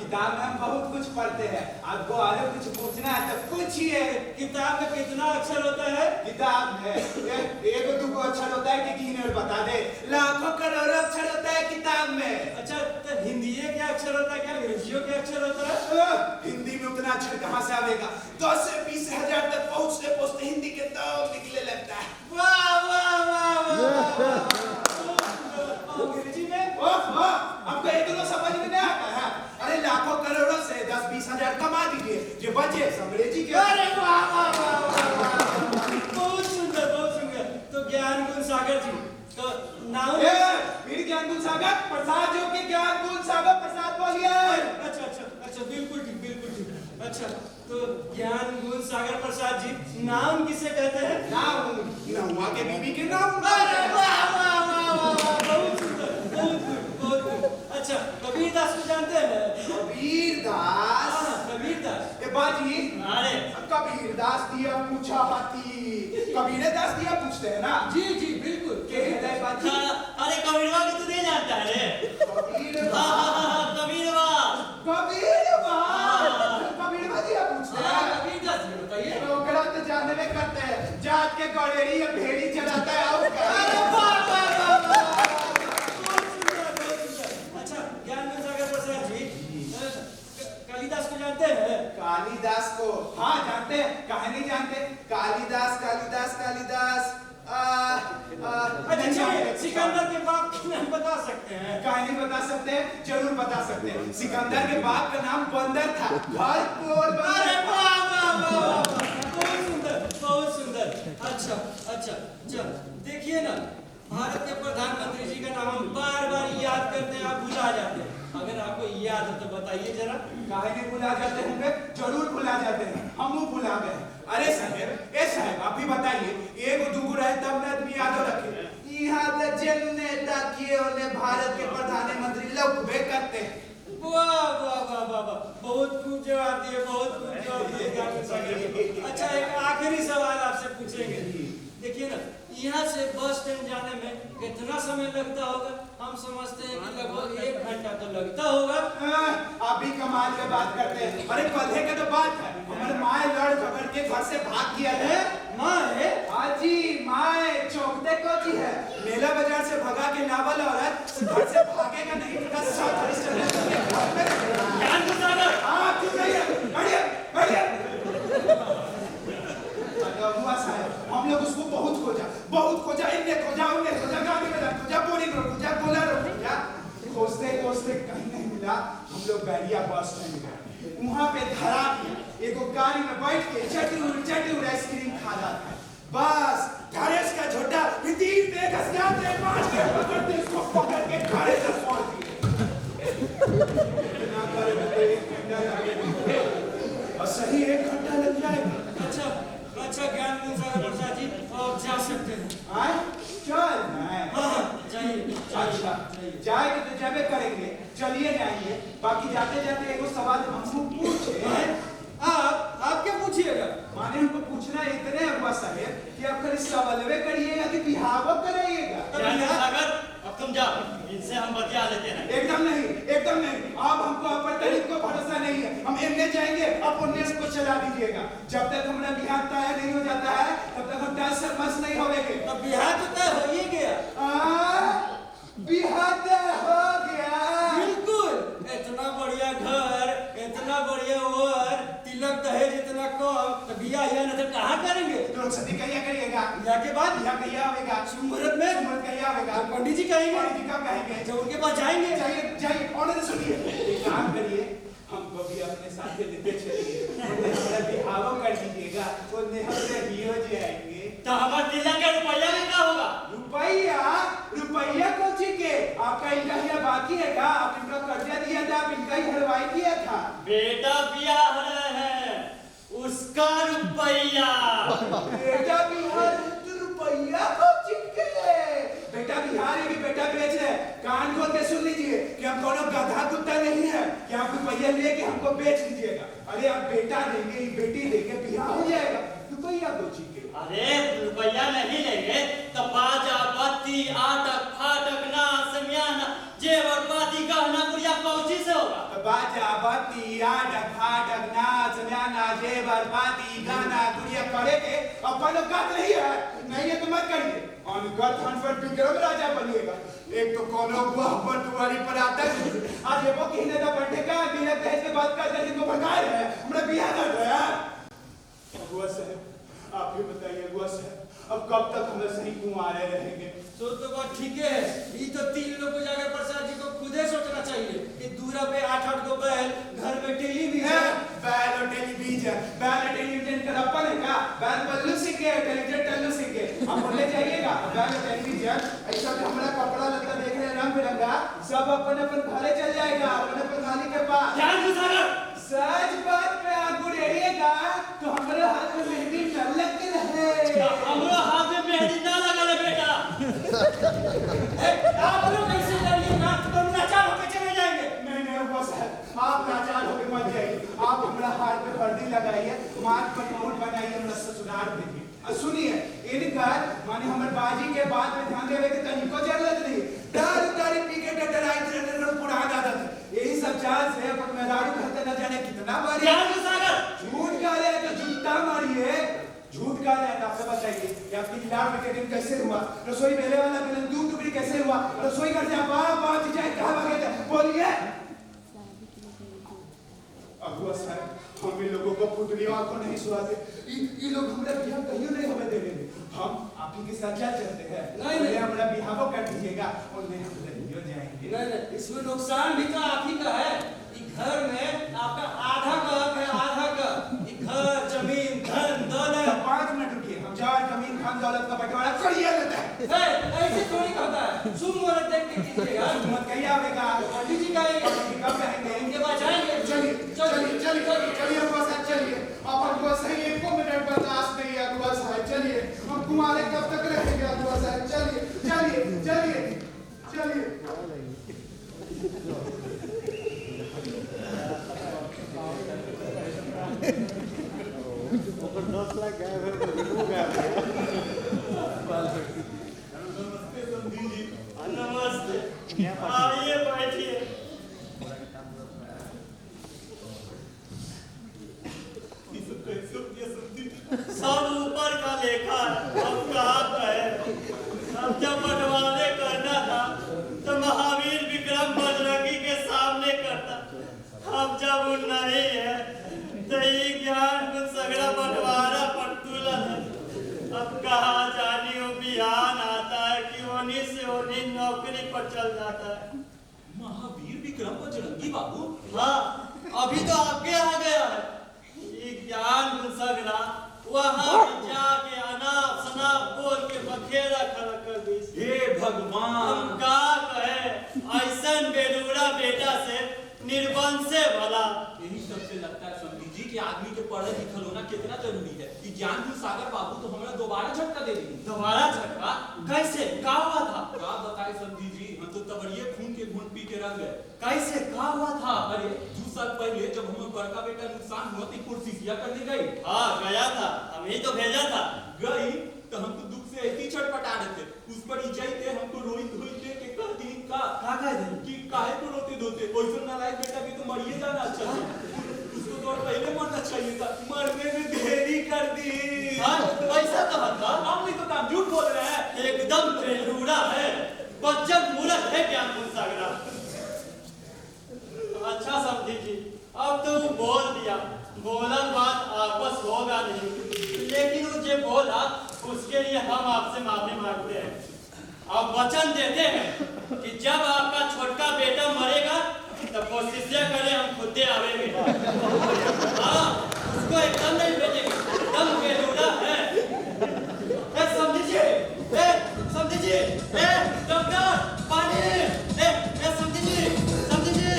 किताब में हम बहुत कुछ पढ़ते हैं। आपको आगे कुछ पूछना है तो पूछिए। किताब में कितना अक्षर होता है? किताब में एक दो अक्षर होता है कि गिने और बता दे। लाखों करोड़ों अक्षर होता है किताब में। अच्छा तो हिंदी के अक्षर होता है क्या अंग्रेजियों के अक्षर होता है? हिंदी में उतना अक्षर कहाँ से आवेगा? 10 से 20 हजार तक पहुँचते पहुँचते हिंदी के दम निकले लगता है। वाह वाह वाह वाह। अंग्रेजी में? आपको एक दो समझ में नहीं आता है? अरे लाखों करोड़ों से 10-20 हजार कमा दीजिए, जो बचे अंग्रेजी के। अरे वाह वाह वाह वाह, बहुत सुंदर बहुत सुंदर। तो ज्ञान गुण सागर जी, तो नाम? फिर ज्ञान गुण सागर प्रसाद जो के ज्ञान गुण सागर प्रसाद बोलिए। अच्छा अच्छा अच्छा, बिल्कुल ठीक बिल्कुल ठीक। अच्छा तो ज्ञान गुण सागर प्रसाद जी, नाम किसे कहते हैं? नहुआ के बीबी के नाम। अरे वाह वाह वाह वाह, बहुत सुंदर बहुत गुड बहुत गुड। अच्छा कबीर दास को जानते हैं? कबीर दास। कबीर दास। ए बाजी, अरे कबीर दास दिया पूछा हाथी, कबीर दास दिया पूछते हैं ना? जी जी बिल्कुल। के है बाजी? अरे कबीरवा को तू नहीं जानता है रे? कबीर हाँ, कबीरवा। कबीर दिया पूछते हैं। कबीर दास जी बताइए। ओकरा तो जानने में करते हैं, जात के गड़ेरी या भेड़ी चलाता है और क्या? अरे वाह वाह वाह वाह, बहुत सुंदर बहुत सुंदर। अच्छा ज्ञान गुण सागर प्रसाद जी, कालिदास को जानते हैं? कालिदास को हाँ जानते हैं, काहे नहीं जानते? कालिदास कालिदास कालिदास अच्छा चलिए, सिकंदर के बाप का नाम बता सकते हैं? काहे नहीं बता सकते? जरूर बता सकते हैं। सिकंदर के बाप का नाम बंदर था। अरे वाह वाह वाह वाह, बहुत सुंदर बहुत सुंदर। अच्छा अच्छा अच्छा, देखिए ना, भारत के प्रधानमंत्री जी का नाम हम बार बार याद करते हैं, आप भुला जाते हैं। अगर आपको याद हो तो बताइए जरा। काहे नहीं भुला जाते होंगे? जरूर भुला जाते हैं, हम भुला गए। अरे साहब आप भी बताइए, एक दुगो रहे तब न आदमी याद रखे। यहाँ तो जिन नेता किए उन्हें भारत के प्रधानमंत्री लोग करते हैं। वाह वाह वाह वाह वाह, बहुत खूब जवाब दिए बहुत खूब जवाब दिए ज्ञान गुण सागर जी। अच्छा एक आखिरी सवाल आपसे पूछेंगे। देखिए ना, यहाँ से बस स्टैंड जाने में कितना समय लगता होगा? हम समझते हैं कि लगभग 1 घंटा तो लगता होगा। आप भी कमाल के बात करते हैं। अरे कल के तो बात है, हमारे माए लड़ झगड़ के घर से भाग गया है। माँ है? हाजी माए चौकते को जी है। मेला बाजार से भगा के नावल औरत घर से भागेगा नहीं तो सब ज्ञान गुण सागर। हाँ क्यों नहीं है? बढ़िया बढ़िया। हुआ साहब हम लोग उसको बहुत खोजा इन्हें खोजा उन्हें खोजा गाड़ी में खोजा बोरिंग रोड खोजा बोलेरो खोजा खोजते कहीं नहीं मिला। हम लोग बैरिया बस स्टैंड गए, वहां पे धरा दिया। एगो गाड़ी में बैठ के चटूर आइसक्रीम खा रहा था। बस गणेश का झोटा तीर पे घसकाते मार के पकड़ते इसको पकड़ के घरे से छोड़ दिए। इतना करे तो 1 घंटा लगे और सही 1 घंटा लग जाएगा। अच्छा ज्ञान सागर प्रसाद जी आप जा सकते हैं। आए चल मैं जाइए। अच्छा जाएंगे तो जाबे करेंगे, चलिए जाएंगे। बाकी जाते जाते एगो सवाल हमको पूछे। आप क्या पूछिएगा? माने हमको पूछना इतने अगुआ साहेब कि आप खाली सवालवे करिएगा कि बिहाव कराइएगा। सागर अब तुम जाओ, इनसे हम बतिया लेते हैं। एकदम नहीं। अब हमको अपन तरीक को भरोसा नहीं है। हम एमने जाएंगे, आप उन्नेस को चला दीजिएगा। जब तक हमारा बिहार तय नहीं हो जाता है तब तक हम 10 से मस नहीं होवेंगे। तो बिहार तो तय हो ही गया। बिहार तय हो गया। बिल्कुल, इतना बढ़िया घर, इतना बढ़िया वर, तिलक दहेज इतना कम, तो बिया या न तो कहाँ करेंगे? तो सदी कहिया करिएगा। या के बाद बिहार कहिया होगा। मुहूर्त में मुहूर्त कहिया होगा। तो पंडित जी कहेंगे, पंडित जी कब कहेंगे? जब उनके पास जाएंगे। जाइए और सुनिए, एक काम करिए, हमको भी अपने साथ लेते चलिए। उन्हें हमारा बिहाव कर दीजिएगा, उन्हें हम सही हो जाएंगे। तो हमारे तिलक का रुपया में क्या होगा? रुपया कौन सी के? आपका इनका ही बाकी है क्या? आप इनका कर्जा दिया था, आप इनका ही हलवाई किया था। बेटा ब्याह है, उसका रुपया। बेटा बिहार तो रुपया कौन सी के? बेटा बिहार है कि बेटा बेच रहे? कान खोल के सुन लीजिए कि हम दोनों गधा कुत्ता नहीं है कि आप रुपया लेके हमको बेच लीजिएगा। अरे आप बेटा देंगे, बेटी देंगे, बिहार हो जाएगा। रुपया कौन सी के? अरे रुपया नहीं लेंगे तो बाजा बत्ती आटक फाटक नाच समियाना जेवर पाती गहना गुड़िया कौची से होगा? बाजा बत्ती आटक फाटक नाच समियाना जेवर पाती गहना गुड़िया करेंगे। अपन औकात नहीं है तो मत करिए। अनगढ़ थान पर विक्रम राजा बनिएगा। एक तो कोनो पर तुम्हारी पर आता है, आज ये वो कहने का बैठे का बिना दहेज के बात करते जिनको भगा रहे हैं, हमरा बियाह कर रहे हैं। अगुआ साहब आप ही बताइए अगुआ साहब, अब कब तक हम सही कुंवारे रहेंगे? तो बात ठीक है। ये तो 3 लोग को जाकर प्रसाद जी को खुदे सोचना चाहिए कि दूरा पे 8-8 को बैल, घर में टेलीविजन। बैल और टेलीविजन का अपन है क्या? बैल पल्लू सीखे, टेलीविजन टल्लू सीखे। हम बोले जाइएगा बैल और टेलीविजन ऐसा कि हमारा कपड़ा लत्ता देख रहे हैं रंग बिरंगा, सब अपन घरे चल जाएगा, अपन मालिक के पास। सच बात पे आप गुड़ेरिएगा तो हमारे हाथ में मेहंदी न लग के रहे। हमारे हाथ में मेहंदी ना लगा ले बेटा। आप लोग कैसे जाइए ना, तुम लाचार होकर चले जाएंगे। नहीं हुआ साहब, आप लाचार होकर मत जाइए। आप हमारा हाथ पे हल्दी लगाइए, माथ पर नोट बनाइए, हमारा ससुराल भेजिए। सुनिए इनका माने हमारे बाजी के बात में ध्यान देवे के तनिको जरूरत नहीं। दारू पी के डराई पुराना आदत है। यही सब चाल से अपन मेहरारू कहते न जाने कितना बारी झूठ का रहे तो जूता मारिए। झूठ का रहे तो आपसे बताइए कि आपकी लाभ के दिन कैसे हुआ? रसोई मेले वाला दिन दूध टुकड़ी कैसे हुआ? रसोई घर से आप बात जाए कहाँ भागे थे? बोलिए। अगुआ साहब हम इन लोगों को पुतलियों को नहीं सुहाते। ये लोग हमारा बिहार कहीं नहीं हमें दे देंगे। हम आप ही के साथ क्या चलते हैं? नहीं हमारा बिहाव कर दीजिएगा और नहीं हम हो जाएंगे। नहीं, इसमें नुकसान भी तो आप ही का है। घर में आपका आधा का हक है, आधा का। घर जमीन धन दौलत। 5 मिनट रुकिए, हम चार जमीन धन दौलत का बंटवारा करिए लेते हैं। ऐसे थोड़ी होता है। सुन मुहूर्त देख के कीजिएगा। मत कहिए आवेगा। पंडित जी कहेंगे कब कहेंगे? इनके पास जाएंगे। चलिए अगुआ साहब चलिए। अपन को सही 1 मिनट बर्दाश्त नहीं है अगुआ साहब। चलिए हम तुम्हारे कब तक रहेंगे अगुआ साहब? चलिए। नमस्ते, आइए बैठिए। सब ऊपर का लेखा है, अब कहाँ का है? अब जब बंटवारे करना था तो महावीर विक्रम बजरंगी के सामने करता। अब जब वो नहीं है तो ये ज्ञान को सगड़ा बंटवारा पर तुला अब कहाँ जानी हो, बिहान आता है कि उन्हीं से उन्हीं नौकरी पर चल जाता है। महावीर विक्रम बजरंगी बाबू, हाँ, अभी तो आगे आ गया है। ये ज्ञान गुंसगरा वहाँ भी जाके अनाप शनाप बोल के बखेरा खड़ा कर दी। हे भगवान, हम का कहे, ऐसन बेलूरा बेटा से निर्वंशे भला। यही सबसे लगता है समझी जी कि आदमी के पढ़े लिखल होना कितना जरूरी है। कि ज्ञान सागर बाबू तो हमें दोबारा झटका दे दी। दोबारा झटका कैसे, का हुआ था? क्या बताए समझी जी, हम तो तबड़िए खून के घूंट पी के रह गए। कैसे, का हुआ था? अरे 2 साल पहले जब हमें बड़का बेटा नुकसान हुआ तो कुर्सिया करने गई। हाँ गया था, हम ही तो भेजा था। गई तो हम तो दुख से ऐसी छटपटा रहे थे। उस पर इजाई थे, हमको रोई धोई थे कि कह दी का कह दी कि काहे को रोते धोते, वैसे नालायक बेटा भी तो मरिए जाना अच्छा था। उसको तो और पहले मरना चाहिए था, मरने में देरी कर दी। हाँ, ऐसा कहा था? हम नहीं तो काम झूठ बोल रहे हैं। एकदम बेलूरा है, बच्चन मूर्ख है ज्ञान गुंसगरा। अच्छा समझी जी, अब तो वो बोल दिया, बोलन बात आपस होगा नहीं, लेकिन वो जो बोला उसके लिए हम आपसे माफी मांगते हैं। आप वचन देते हैं कि जब आपका छोटका बेटा मरेगा तब कोशिश करें हम खुद आवेंगे। हाँ, उसको एकदम नहीं भेजेंगे, एकदम बेलूरा है। समझिए, समझिए, डॉक्टर पानी, समझिए, समझिए,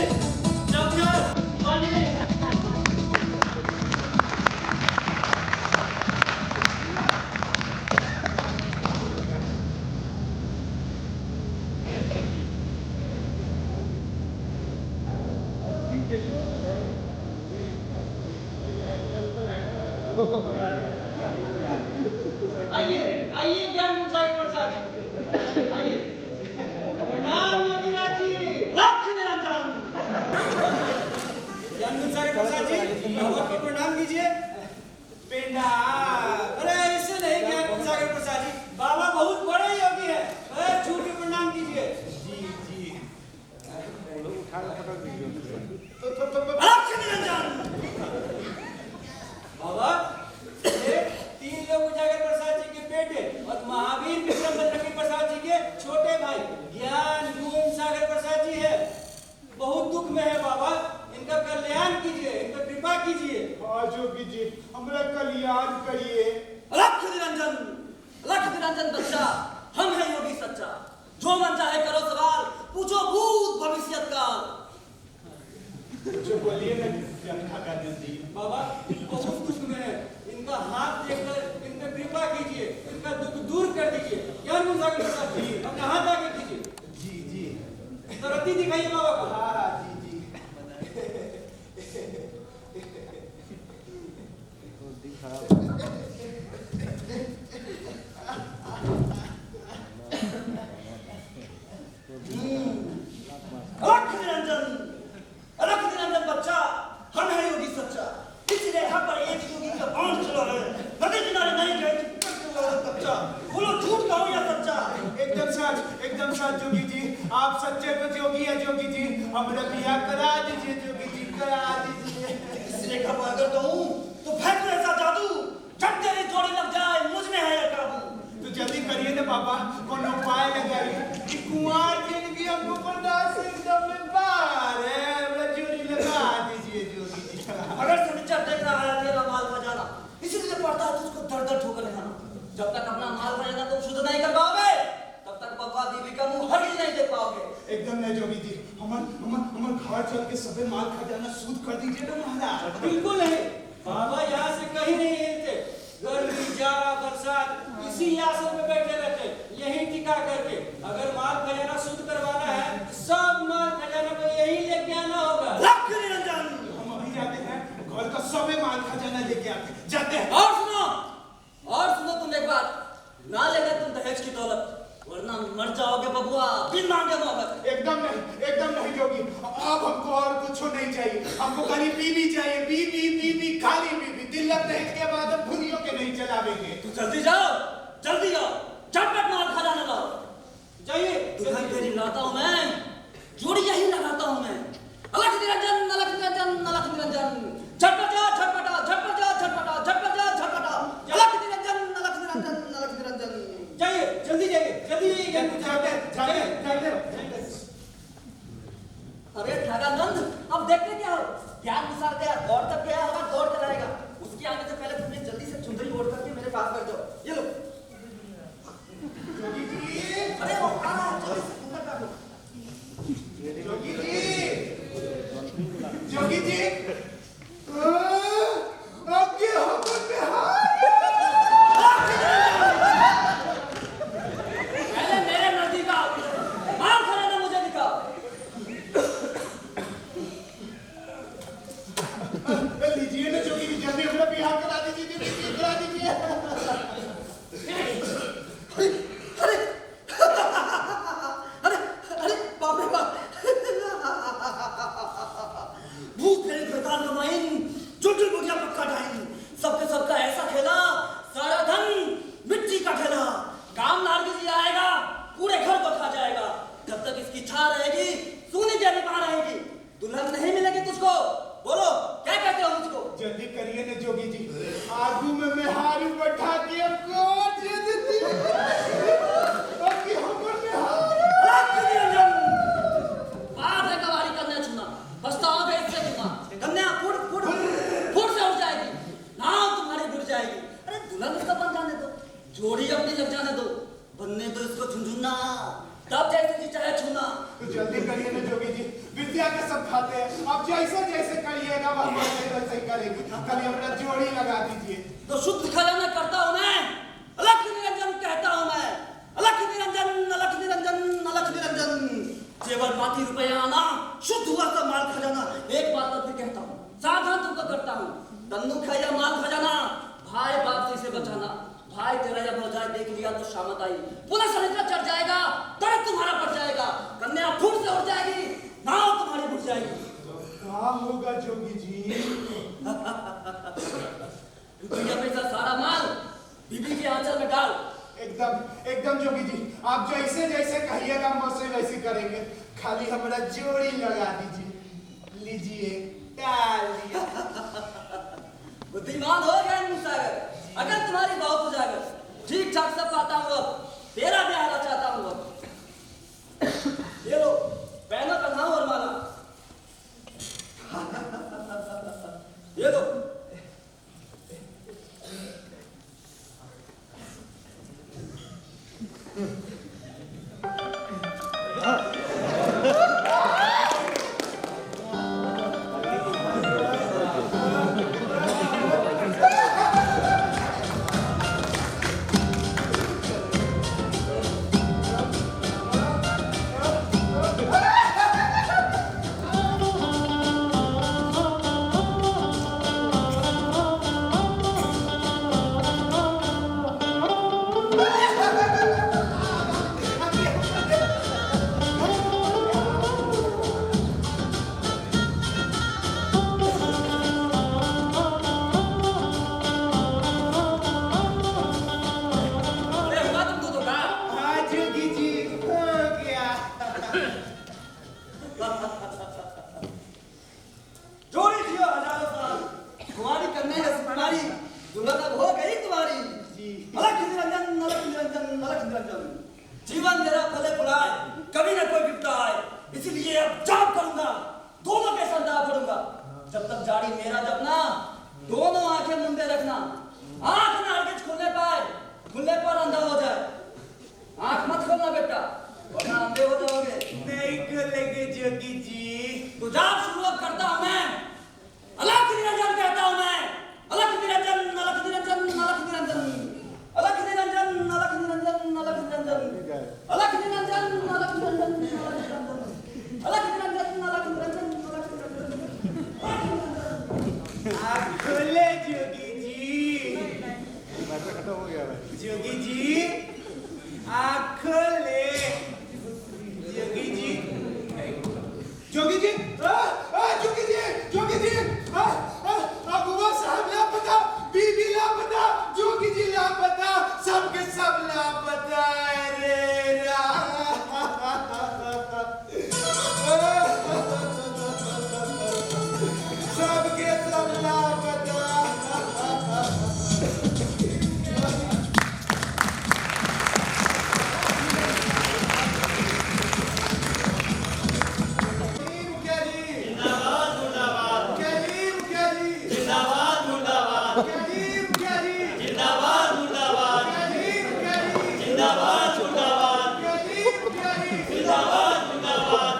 डॉक्टर पानी। आइए, आइए ज्ञान गुंसगरा साहब, आइए। प्रणाम योगीनाथ जी, लक्ष्य निरंजन। ज्ञान गुंसगरा साहब जी, बाबा को प्रणाम कीजिए। अरे ऐसे नहीं ज्ञान गुंसगरा प्रसाद जी, बाबा बहुत बड़े योगी है, अरे छू के प्रणाम कीजिए। जी जी, लक्ष्य निरंजन। बाबा, ये 3 लोग उजागर प्रसाद जी के बेटे और महावीर विक्रम बजरंगी प्रसाद जी के छोटे भाई ज्ञान गुंसगरा प्रसाद जी है। बहुत दुख में है बाबा, इनका कल्याण कीजिए, इनका कृपा कीजिए। हाँ जोगी जी, हमारा कल्याण करिए। लक्ष्य निरंजन, लक्ष्य निरंजन बच्चा, हम हैं योगी सच्चा। जो मन चाहे करो सवाल, पूछो भूत भविष्य काल। जो बोलिए ना जनता का नजदीक। बाबा बहुत दुख में है, इनका हाथ देखकर इनका कृपा कीजिए, इनका दुख दूर कर दीजिए। ज्ञान गुंसगरा प्रसाद जी, अपना हाथ आगे कीजिए। जी जी, तो रत्ती दिखाइए बाबा को। हाँ जी जी। लक्ष्य निरंजन, लक्ष्य निरंजन बच्चा, हम हैं योगी सच्चा। पिछले यहाँ पर एक योगी का बांध चला है, नदी किनारे नहीं गए बच्चा। बोलो झूठ कहो या सच्चा? एकदम सच जोगी जी, आप सच्चे तो जोगी है जोगी जी। हमारा बियाह करा दीजिए जोगी जी, करा दीजिए। इस रेखा पर अगर कहूँ तो फेंक ऐसा जादू, झट तेरी जोड़ी लग जाए, मुझ में है यह काबू। तो जल्दी करिए ना बाबा, कौन उपाय लगाइए कि कुंवार जिंदगी हमको बर्दाश्त एकदम में बाहर है। जोड़ी लगा दीजिए जोगी जी। अगर सनीचर देख रहा है तेरा माल बजाना, इसीलिए पड़ता है तुझको दर दर ठोकर खाना। जब तक अपना माल बजाना तुम शुद्ध नहीं कर पाओगे, तब तक बब्बा बीबी का मुंह हर नहीं देख पाओगे। एकदम नहीं जोगी जी, हमार घर चल के सबे माल खजाना सूद कर दीजिए ना महाराज। बिल्कुल नहीं बाबा, यहाँ से कहीं नहीं हिलते। गर्मी जाड़ा बरसात इसी आसन में बैठे रहते, यही टिका करके। अगर माल खजाना शुद्ध करवाना है तो सब माल खजाना को यही लेके आना होगा। लक्ष्य निरंजन, हम अभी जाते हैं, घर का सबे माल खजाना लेके आते जाते हैं। और सुनो तुम एक बात, ना लेगा तुम दहेज की दौलत, वरना मर जाओगे बबुआ बिन मांगे मोहब्बत। एकदम नहीं जोगी, अब हमको और कुछ नहीं चाहिए। हमको खाली बीबी चाहिए, बीबी खाली बीबी। दिल्लत दहेज के बाद अब भुनियों के नहीं चलावेंगे। तू जल्दी जाओ, झटपट माल खजाना लाओ। जाइए, दुल्हन तेरी लाता हूँ मैं, जोड़ी यही लगाता हूँ मैं। अलख निरंजन, अलख निरंजन, अलख निरंजन, झटपट जा झटपटा, झटपट जा झटपटा, झटपट जा झटपटा, अलख निरंजन, अलख निरंजन, जल्दी जाइए जल्दी अरे ठगानंद अब देखते क्या हो ज्ञान विसार गया दौड़ तक गया होगा दौड़ कर आएगा उसके आने से पहले तुमने जल्दी से चुंदरी ओढ़ करके मेरे पास कर दो ये लो अरे वो आ रहा है जल्दी से ऊपर कर दो जोगी जी आपके हुक्म पे पहले मेरे नजदीक आओ मार खाने ना मुझे दिखाओ लीजिए ना जोगी जी जल्दी अपना बिहार करा दीजिए करा दीजिए अरे अरे अरे बाप रे बाप भूत मेरे बेकार कमाइन चुटल बुटिया पक्का ढाइन सबके सबका ऐसा खेला सारा धन मिट्टी का खेला काम नारगी जी आएगा पूरे घर को खा जाएगा जब तक इसकी छा रहेगी सोने जैसी मां रहेगी दुल्हन नहीं मिलेगी तुझको बोलो क्या कहते हो मुझको जल्दी करिए ना जोगी जी आगू में मैं हारी बैठा के आपको दे देती आपके हुक्म पे बात है कवारी करने चुना पछताओगे इससे चुना कन्या फुट फुट फुट से उठ जाएगी नाव तुम्हारी गिर जाएगी अरे दुल्हन इसका बन जाने दो जोड़ी अपनी लग जाने दो बनने दो इसको झुंझुना तब जैसे जी चाहे छूना तो जल्दी करिए ना जोगी जी विद्या के सब खाते हैं आप जैसे जैसे करिएगा वह वैसे वैसे ही करेगी कभी अपना जोड़ी लगा दीजिए तो शुद्ध खजाना करता हूं मैं अलख निरंजन कहता हूं मैं अलख निरंजन अलख निरंजन अलख निरंजन जेवर पाती रुपया आना शुद्ध हुआ सब माल खजाना एक बात तो फिर कहता हूं सावधान तुमको करता हूं तन्नुक है या माल खजाना भाई बाप से इसे बचाना भाई तेरा जब हो जाए देख लिया तो शामत आई पुनः समुद्र चढ़ जाएगा तड़प तुम्हारा पड़ जाएगा कन्या फूट से उड़ जाएगी नाव तुम्हारी बुझ जाएगी क्या होगा जोगी जी रुपया पैसा सारा माल बीबी के आंचल में डाल एकदम एकदम जोगी जी आप जैसे जैसे कहिएगा हम वैसे वैसे करेंगे खाली हमारा जोड़ी लगा दीजिए लीजिए डाल दिया बुद्धिमान हो गया मुसागर अगर तुम्हारी बहुत उजागर ठीक ठाक सब पाता हूँ अब तेरा ब्याह चाहता हूँ अब ये लो पहनो पहनाओ और माला ये लो जीवन तेरा फले फुलाए कभी ना कोई विपदा आए इसलिए अब जाप करूंगा दोनों के संदा भरूंगा जब तक जाड़ी मेरा जपना दोनों आंखें मुंदे रखना आंख ना अर्गज खुलने पाए खुलने पर अंधा हो जाए आंख मत खोलना बेटा वरना अंधे हो जाओगे नहीं खोलेंगे जोगी जी तो जाप शुरुआत करता हूं मैं अलख निरंजन कहता हूं मैं अलख निरंजन अलख निरंजन अलख निरंजन अलख निरंजन अलख निरंजन अलख निरंजन अलख निरंजन अलख निरंजन अलख निरंजन अलख निरंजन आँख खोले जोगी जी जोगी जी आँख खोले जोगी जी जोगी जी जोगी जी जोगी जी अगुआ साहब लापता बीबी लापता जोगी जी लापता सबके सब लापता रे सबके सब लापता जिंदाबाद मुर्दाबाद मुखिया जी जिंदाबाद मुर्दाबाद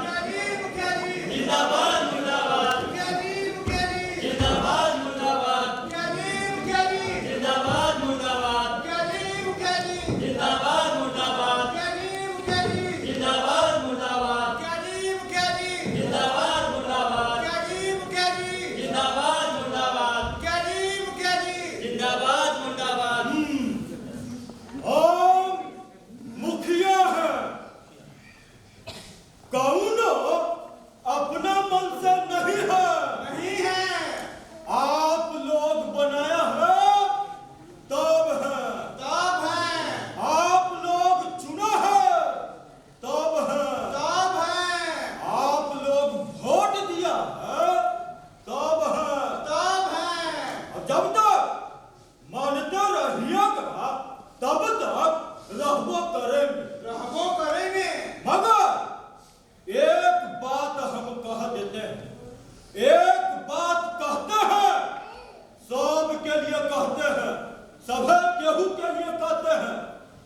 मुखिया जी जिंदाबाद मुर्दाबाद मुखिया जी जिंदाबाद मुर्दाबाद मुखिया जी जिंदाबाद मुर्दाबाद मुखिया जी जिंदाबाद मुर्दाबाद मुखिया जी जिंदाबाद मुर्दाबाद मुखिया जी जिंदाबाद मुर्दाबाद मुखिया जी जिंदाबाद मुर्दाबाद मुखिया जी जिंदाबाद मुर्दाबाद हम मुखिया है कौनो अपना मन से नहीं है नहीं है आप लोग बनाया है तब है तब है आप लोग चुना है तब है तब है आप लोग वोट दिया है तब है तब है और जब तक मानते रहिएगा तब तक रहबो करेंगे रहबो करेंगे मगर एक बात हम कह देते हैं एक बात कहते हैं सब के लिए कहते हैं सभी केहू के लिए कहते हैं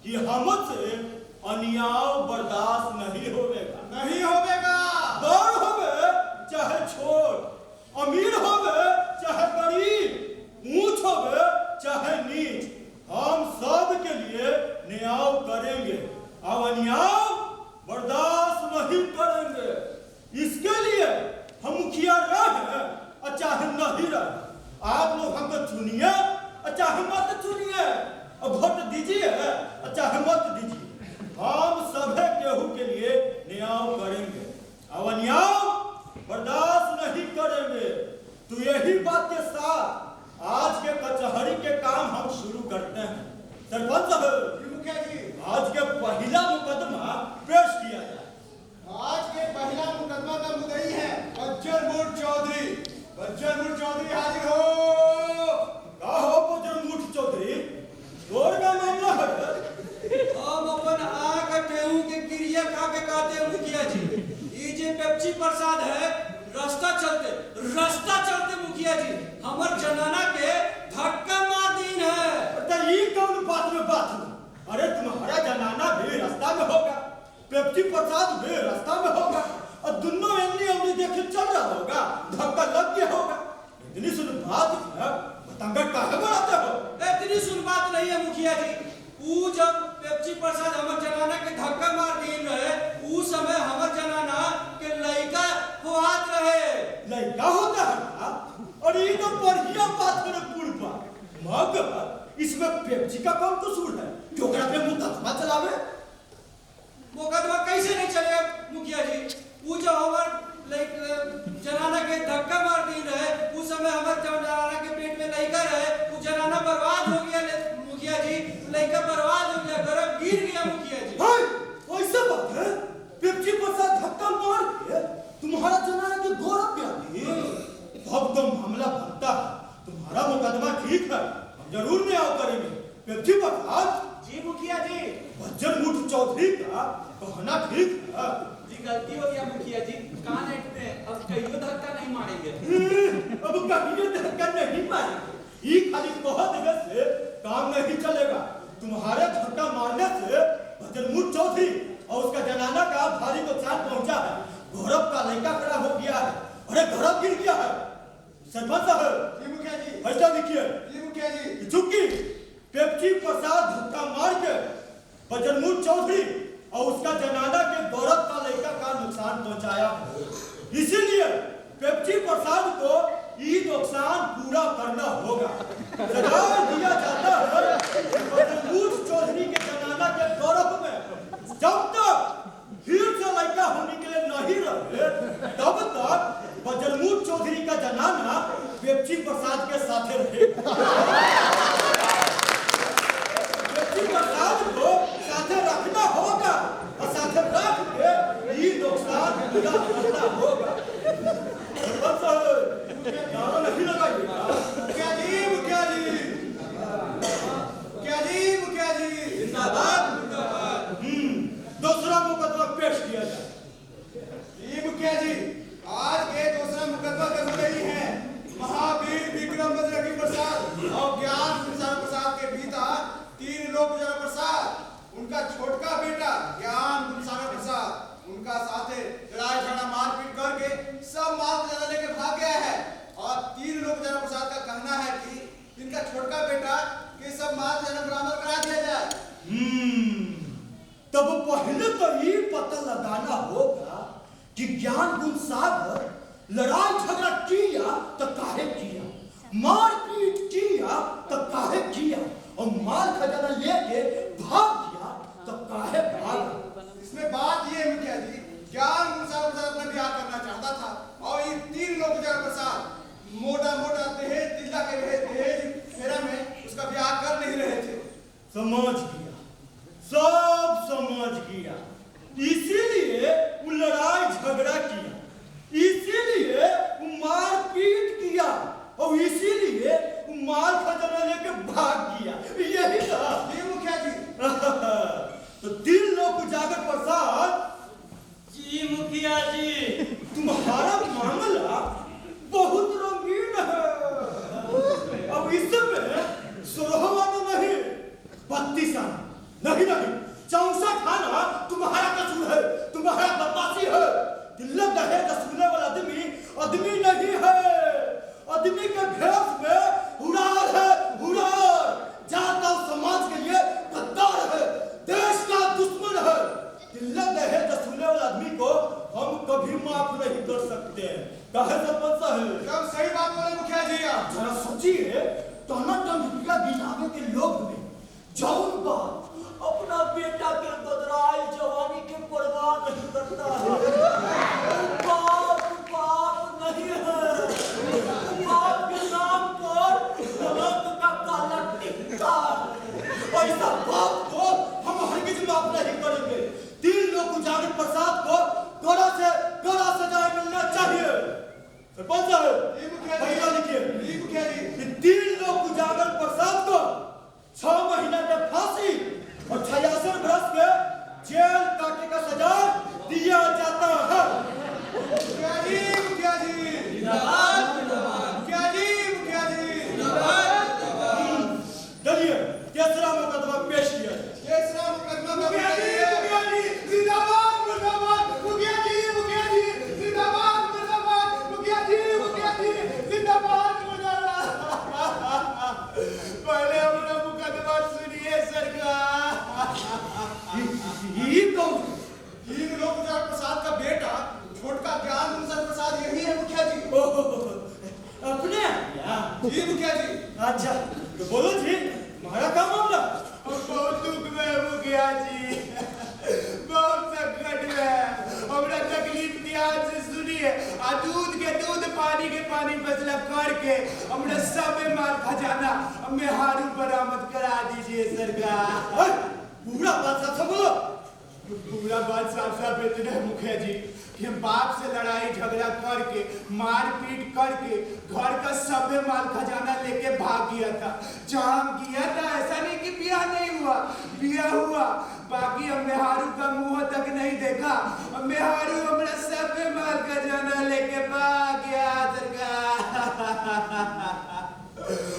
कि हमसे अन्याय बर्दाश्त नहीं होगा नहीं होवेगा बड़ होवे चाहे छोट अमीर होवे चाहे गरीब ऊंच होवे चाहे नीच हम सब के लिए न्याय करेंगे अब अन्याय बर्दाश्त नहीं करेंगे इसके लिए हम मुखिया रहे और चाहे नहीं रहे आप लोग हमको चुनिए और चाहे मत चुनिए और वोट दीजिए और चाहे मत दीजिए हम सभी केहू के लिए न्याय करेंगे अब अन्याय बर्दाश्त नहीं करेंगे तो यही बात के साथ आज के कचहरी के काम हम शुरू करते हैं सरपंच साहब मुखिया जी आज के पहला मुकदमा पेश किया जाए आज के पहला मुकदमा का मुद्दई है बज्जरमुठ चौधरी बज्जरमुठ चौधरी हाजिर हो का हो बजरंगमुठ चौधरी तोर का मामला है हम अपन आँख टेहू के क्रिया खा के कहते हैं मुखिया जी ये जे पेप्सी प्रसाद है रास्ता चलते मुखिया जी हमर जनाना के धक्का मार दीन है तो ये कौन बात में बात हुई अरे तुम्हारा जनाना भी रास्ता में होगा पेप्सी प्रसाद भी रास्ता में होगा और दोनों एमनी अमनी देखे चल रहा होगा धक्का लग गया होगा इतनी सुन बात है बतांगा काहे बढ़ाते हो इतनी सुन बात नहीं है मुखिया जी ऊ जब पेप्सी प्रसाद हमर जनाना के धक्का मार दीन रहे ऊ समय हमर जनाना के लइका होत रहे लड़का होता है ना? और ये तो बढ़िया बात करे पूर्वा मगर इसमें पेप्सी का कौन कसूर है जो पे मुकदमा चलावे मुकदमा कैसे नहीं चले मुखिया जी ऊ जो हमर जनाना के धक्का मार दी रहे उस समय हमर जनाना के पेट में लइका रहे ऊ जनाना बर्बाद हो गया मुखिया जी लइका बर्बाद हो गया गर्भ गिर गया मुखिया जी हाय वैसा बात है पेप्सी प्रसाद धक्का मार के तुम्हारा जनाना के गौरव पे आती तब तो मामला बनता है तुम्हारा मुकदमा ठीक है हम जरूर न्याय करेंगे पेप्सी प्रसाद जी मुखिया जी बज्जरमुठ चौधरी का कहना ठीक है जी गलती हो गया मुखिया जी कान ऐठते अब कहियो धक्का नहीं मारेंगे अब कहीं धक्का नहीं मारेंगे ये खाली कह देने से काम नहीं चलेगा तुम्हारे धक्का मारने से बज्जरमुठ चौधरी और उसका जनाना का भारी नुकसान पहुंचा है गौरव का लड़का खड़ा हो गया है अरे गौरव गिर गया है सरपंच साहब जी मुखिया जी फैसला लिखिए जी मुखिया जी चूंकि पेप्सी प्रसाद धक्का मार के बज्जरमुठ चौधरी और उसका जनाना के गौरव का लड़का का नुकसान पहुंचाया इसीलिए पेप्सी प्रसाद को ये नुकसान पूरा करना होगा सजा दिया जाता है बज्जरमुठ चौधरी के जनाना के गौरव में जब तक फिर से लड़का होने के लिए नहीं रहे तब तक बज्जरमुठ चौधरी का जनाना पेप्सी प्रसाद के साथ रहेगा पेप्सी प्रसाद को साथे रखना होगा और साथे रख के ये नुकसान पूरा करना होगा बस नारा नहीं लगाइएगा मुखिया जी मुखिया जी मुखिया जी मुखिया जी जिंदाबाद मुर्दाबाद दूसरा मुकदमा पेश किया जाए जी मुखिया जी आज के दूसरा मुकदमा का मुद्दई है महावीर विक्रम प्रसाद और ज्ञान प्रसाद के पिता तीन लोग प्रसाद उनका उनका छोटका बेटा ज्ञान गुणसागर प्रसाद उनका साथे लड़ाई झगड़ा मारपीट करके सब माल खजाना लेके भाग गया है। और 3 लोग गुणसागर प्रसाद का कहना है कि इनका छोटका बेटा के सब माल खजाना बरामद करा दिया जाए। तब पहले तो ये पता लगाना होगा कि ज्ञान गुणसागर लड़ाई झगड़ा किया तो काहे किया, मारपीट किया तो काहे किया, और माल खजाना लेके भाग गया तो काहे भागा। इसमें बात ये है मुखिया जी, ज्ञान गुणसागर प्रसाद अपना ब्याह करना चाहता था और ये 3 लोग गुणसागर प्रसाद मोटा मोटा दहेज तिल्ला के दहेज फेरा में उसका ब्याह कर नहीं रहे थे। समझ गया, सब समझ गया। इसीलिए वो लड़ाई झगड़ा किया, इसीलिए वो मारपीट किया, और इसीलिए वो माल खजाना लेके भाग गया। यही था जी मुखिया जी। तो 3 लोग उजागर प्रसाद, जी मुखिया जी। तुम्हारा मामला बहुत रंगीन है। अब इसमें 16 आना नहीं, 32 आना नहीं, 64 आना तुम्हारा कसूर है, तुम्हारा बदमाशी है। दिल्ला दहेज वसूलने वाला आदमी नहीं है, आदमी के भेष में हुरार है, हुरार। जाता समाज के लिए गद्दार है, देश का दुश्मन है। दिल्ला दहेज वसूलने वाला आदमी को हम कभी माफ नहीं कर सकते। कहे सरपंच साहब, एकदम सही बात बोले मुखिया जी आप। जरा सोचिए, टना गिनावे के लोग में जौन बात अपना बेटा के बदराई जवानी के परवाह नहीं करता है, बाप नहीं है। बाप के नाम पर गलत का काला टिक्का है। ऐसा बाप को हम हरगिज माफ नहीं करेंगे। 3 लोग उजागर प्रसाद को कड़ा सजा मिलना चाहिए। सरपंच साहब, जी मुखिया जी। भैया लिखिए, जी मुखिया जी। 3 लोग उजागर प्रसाद को 6 महीना के फांसी और 66 बरस के जेल काटे का सजा दिया जाता है। मुखिया जी, मुखिया जी। मुखिया जी, मुखिया जी। चलिए, तीसरा मुकदमा पेश किया जाए। तीसरा मुकदमा मुखिया जी, मुखिया जी। जिंदाबाद मुर्दाबाद। मुखिया जी, मुखिया जी। जिंदाबाद मुर्दाबाद। मुखिया जी, मुखिया जी। जिंदाबाद मुर्दाबाद। पहले अपना मुकदमा सुनिए सरकार। ये कौन? 3 लोग गुजरात प्रसाद का बेटा छोटका ज्ञान गुणसागर प्रसाद यही है मुखिया जी। अपने यहाँ? जी मुखिया जी। अच्छा, तो बोलो जी, तुम्हारा क्या मामला? बहुत दुख में है मुखिया जी, बहुत संकट में है। हमरा तकलीफ ध्यान से सुनिए। आ दूध के दूध, पानी के पानी फैसला करके हमरा सब माल खजाना हमें हारू बरामद करा दीजिए सरकार। पूरा बात साफ बोलो। पूरा बात साफ साफ इतना है मुखिया जी कि हम बाप से लड़ाई झगड़ा करके मारपीट करके घर का सभ्य माल खजाना लेके भाग गया था। जहाँ हम गया था ऐसा नहीं कि ब्याह नहीं हुआ, ब्याह हुआ। बाकी हम मेहारू का मुंह तक नहीं देखा। मेहारू हमारा सभ्य माल खजाना लेके भाग गया सरकार।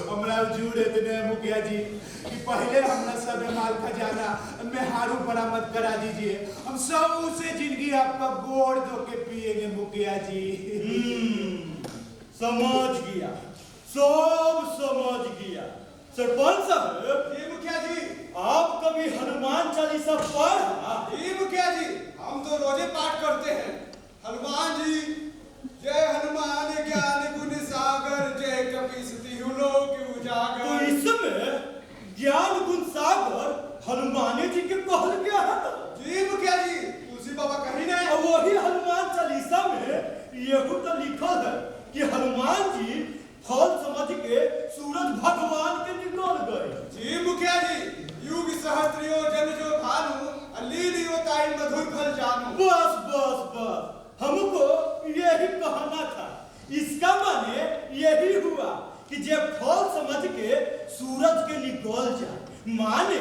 हमरा जुड़ इतने मुखिया जी कि पहले हमरा सब माल खजाना मेहारू बरामद करा दीजिए। हम सब उसे जिंदगी आपका गोड़ धो के पिएंगे मुखिया जी। समझ गया, सब समझ गया। सरपंच साहब, जी मुखिया जी। आप कभी हनुमान चालीसा पढ़ा? जी मुखिया जी, हम तो रोजे पाठ करते हैं। हनुमान जी जय हनुमान ज्ञान गुण सागर, जय कपीस तिहु लोक तो उजागर। इसमें ज्ञान गुण सागर हनुमान जी के कहल गया है ना? जी मुखिया जी, तुलसी बाबा कहीं नहीं। और वही हनुमान चालीसा में यही तो लिखल है कि हनुमान जी फल समझ के सूरज भगवान के निकल गए। जी मुखिया जी, युग सहस्त्रियो जन जो भानु, लीलियो ताई मधुर फल जानू। बस बस बस, हमको यही कहना था। इसका माने यही हुआ कि जब फल समझ के सूरज के निकल जाए, माने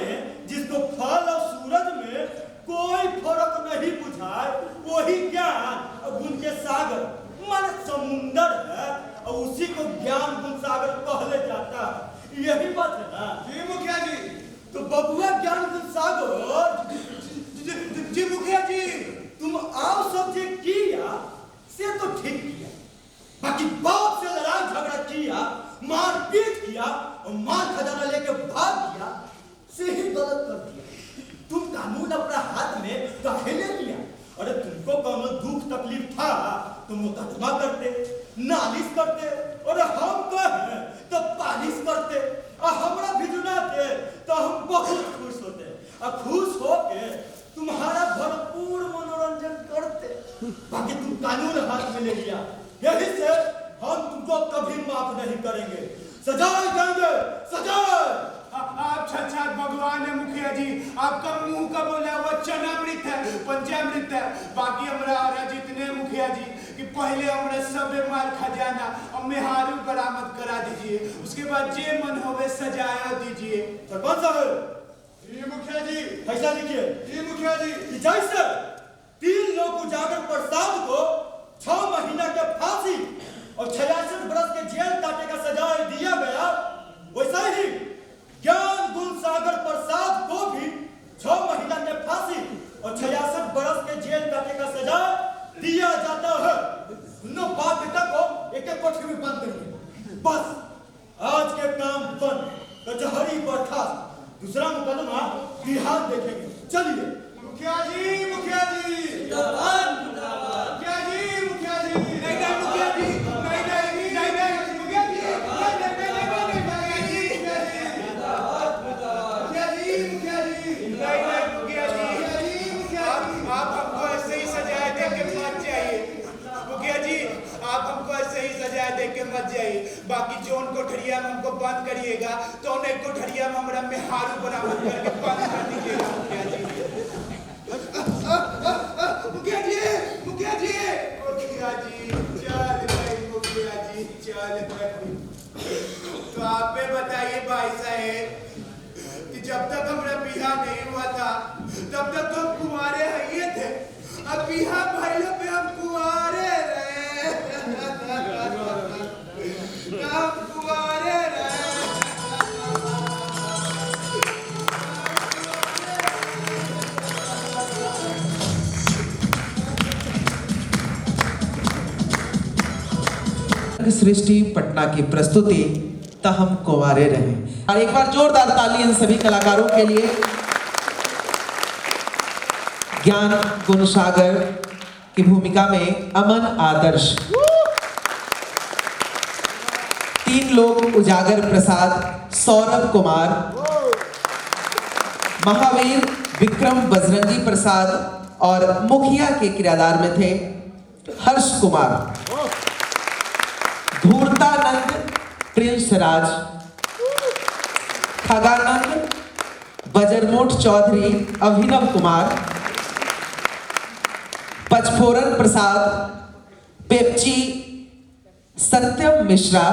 जिसको फल और सूरज में कोई फर्क नहीं बुझाए, वही ज्ञान और गुण के सागर माने समुंदर है, और उसी को ज्ञान गुण सागर कहले जाता है। यही बात है ना? जी मुखिया जी। तो बबुआ ज्ञान गुण सागर मुकदमा करते, नालिश करते, और हम कहे तो पालिश करते, और हमरा भिजुलाते तो हम बहुत खुश होते, और खुश होके तुम्हारा भरपूर मनोरंजन करते। बाकी तुम कानून हाथ में ले लिया, यही से हम तुमको कभी माफ नहीं करेंगे, सजाए देंगे, सजाए। आप साक्षात भगवान है मुखिया जी, आपका मुंह का बोला हुआ चनामृत है, पंचामृत है। बाकी हमारा जितने मुखिया जी कि पहले हमारे सब माल खजाना और मेहारू बरामद करा दीजिए, उसके बाद जे मन होवे सजाया दीजिए। सरपंच साहब, ये मुखिया जी, पैसा लिखिए। ये मुखिया जी, जैसे 3 लोग उजागर प्रसाद को 6 महीना के फांसी और 66 बरस के जेल काटे का सजा दिया गया, वैसा ही ज्ञान गुणसागर प्रसाद को भी 6 महीना के फांसी और 66 बरस के जेल काटे का सजा दिया जाता है। दोनों बाप बेटा को एक एक कोठरी में बंद करिए। बस आज के काम बंद, कचहरी बर्खास्त, दूसरा मुकदमा बिहार देखेंगे। चलिए। मुखिया जी, मुखिया जी, मुर्दाबाद, मुर्दाबाद। मुखिया जी, मुखिया जी, नहीं नहीं मुखिया जी, नहीं नहीं नहीं नहीं मुखिया जी, नहीं नहीं नहीं नहीं मुखिया जी, मुर्दाबाद, मुर्दाबाद। मुखिया जी, मुखिया जी, नहीं नहीं मुखिया जी, मुखिया जी, आप हमको ऐसे ही सजाए दे के मत जाइए। मुखिया जी, आप हमको ऐसे ही सजाए दे के मत जाइए। बाकी जोन कोठरिया में हमको बंद करिएगा तो उन्हें कोठरिया में हमारा मेहारू बरामद करके बंद कर दीजिएगा। मुखिया जी, मुखिया जी, मुखिया जी, मुखिया जी, चल भाई, मुखिया जी, चल भाई। तो आप ही बताइए भाई साहब कि जब तक हमारा बिहा नहीं हुआ था तब तक तो हम कुंवारे हैं थे, अब बिहा भाइयों पे हम कुंवारे रहे, हम कुंवारे रहे। सृष्टि पटना की प्रस्तुति त हम कुंवारे रहे। और एक बार जोरदार ताली इन सभी कलाकारों के लिए। ज्ञान गुणसागर की भूमिका में अमन आदर्श, 3 लोग उजागर प्रसाद, सौरभ कुमार, महावीर विक्रम बजरंगी प्रसाद और मुखिया के किरदार में थे हर्ष कुमार, धूर्तानंद प्रिंस राज, खगानंद बजरमोट चौधरी, अभिनव कुमार, पचफोरन प्रसाद, पेप्ची सत्यम मिश्रा,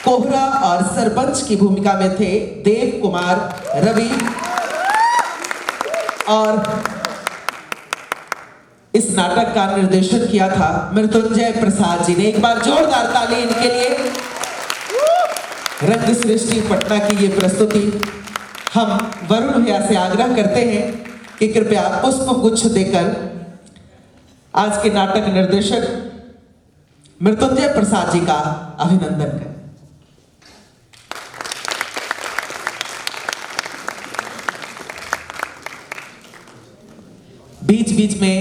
कोहरा और सरपंच की भूमिका में थे देव कुमार, रवि और इस नाटक का निर्देशन किया था मृत्युंजय प्रसाद जी ने। एक बार जोरदार ताली इनके लिए। रंग सृष्टि पटना की ये प्रस्तुति हम वरुण भैया से आग्रह करते हैं कि कृपया पुष्प गुच्छ देकर आज के नाटक निर्देशक मृत्युंजय प्रसाद जी का अभिनंदन करें। बीच बीच में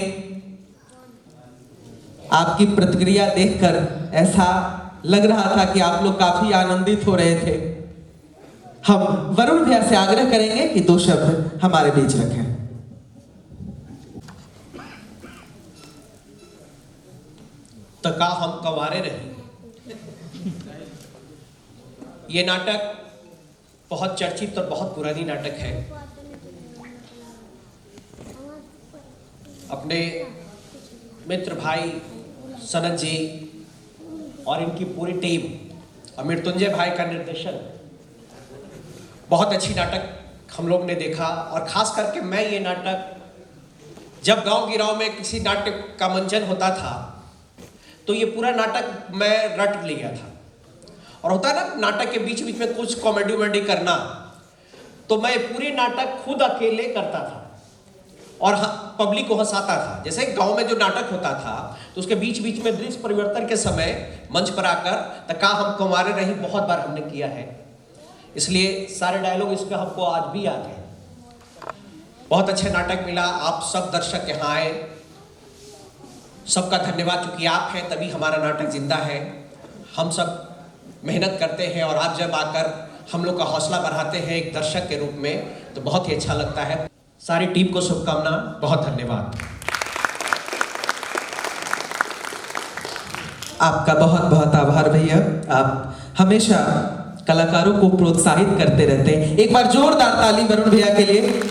आपकी प्रतिक्रिया देखकर ऐसा लग रहा था कि आप लोग काफी आनंदित हो रहे थे। हम वरुण भैया से आग्रह करेंगे कि 2 शब्द हमारे बीच रखें। तका हम कवारे रहे। ये नाटक बहुत चर्चित और बहुत पुरानी नाटक है। अपने मित्र भाई सनत जी और इनकी पूरी टीम और मृत्युंजय भाई का निर्देशन, बहुत अच्छी नाटक हम लोग ने देखा। और खास करके मैं ये नाटक जब गांव गिराव में किसी नाटक का मंचन होता था तो ये पूरा नाटक मैं रट लिया था। और होता है ना नाटक के बीच बीच में कुछ कॉमेडी वॉमेडी करना, तो मैं पूरे नाटक खुद अकेले करता था और पब्लिक को हंसाता था। जैसे गांव में जो नाटक होता था तो उसके बीच बीच में दृश्य परिवर्तन के समय मंच पर आकर तका हम कुंवारे रही बहुत बार हमने किया है, इसलिए सारे डायलॉग इसका हमको आज भी याद है। बहुत अच्छा नाटक मिला। आप सब दर्शक यहाँ आए, सबका धन्यवाद, क्योंकि आप हैं तभी हमारा नाटक जिंदा है। हम सब मेहनत करते हैं और आप जब आकर हम लोग का हौसला बढ़ाते हैं एक दर्शक के रूप में, तो बहुत ही अच्छा लगता है। सारी टीम को शुभकामना, बहुत धन्यवाद। आपका बहुत बहुत आभार भैया। आप हमेशा कलाकारों को प्रोत्साहित करते रहते हैं। एक बार जोरदार ताली वरुण भैया के लिए।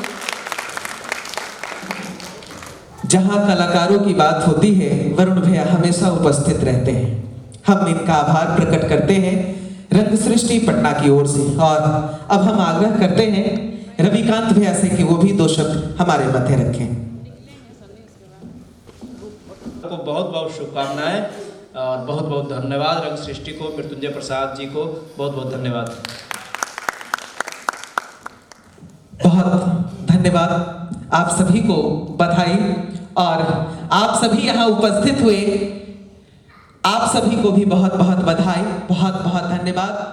जहां कलाकारों की बात होती है, वरुण भैया हमेशा उपस्थित रहते हैं। हम इनका आभार प्रकट करते हैं रंग सृष्टि पटना की ओर से। और अब हम आग्रह करते हैं रविकांत भैया से कि वो भी 2 शब्द हमारे मध्य रखें। को बहुत बहुत शुभकामनाएं और बहुत बहुत धन्यवाद रंग सृष्टि को, मृत्युंजय प्रसाद जी को बहुत बहुत धन्यवाद। बहुत धन्यवाद, आप सभी को बधाई। और आप सभी यहाँ उपस्थित हुए, आप सभी को भी बहुत बहुत बधाई, बहुत बहुत धन्यवाद।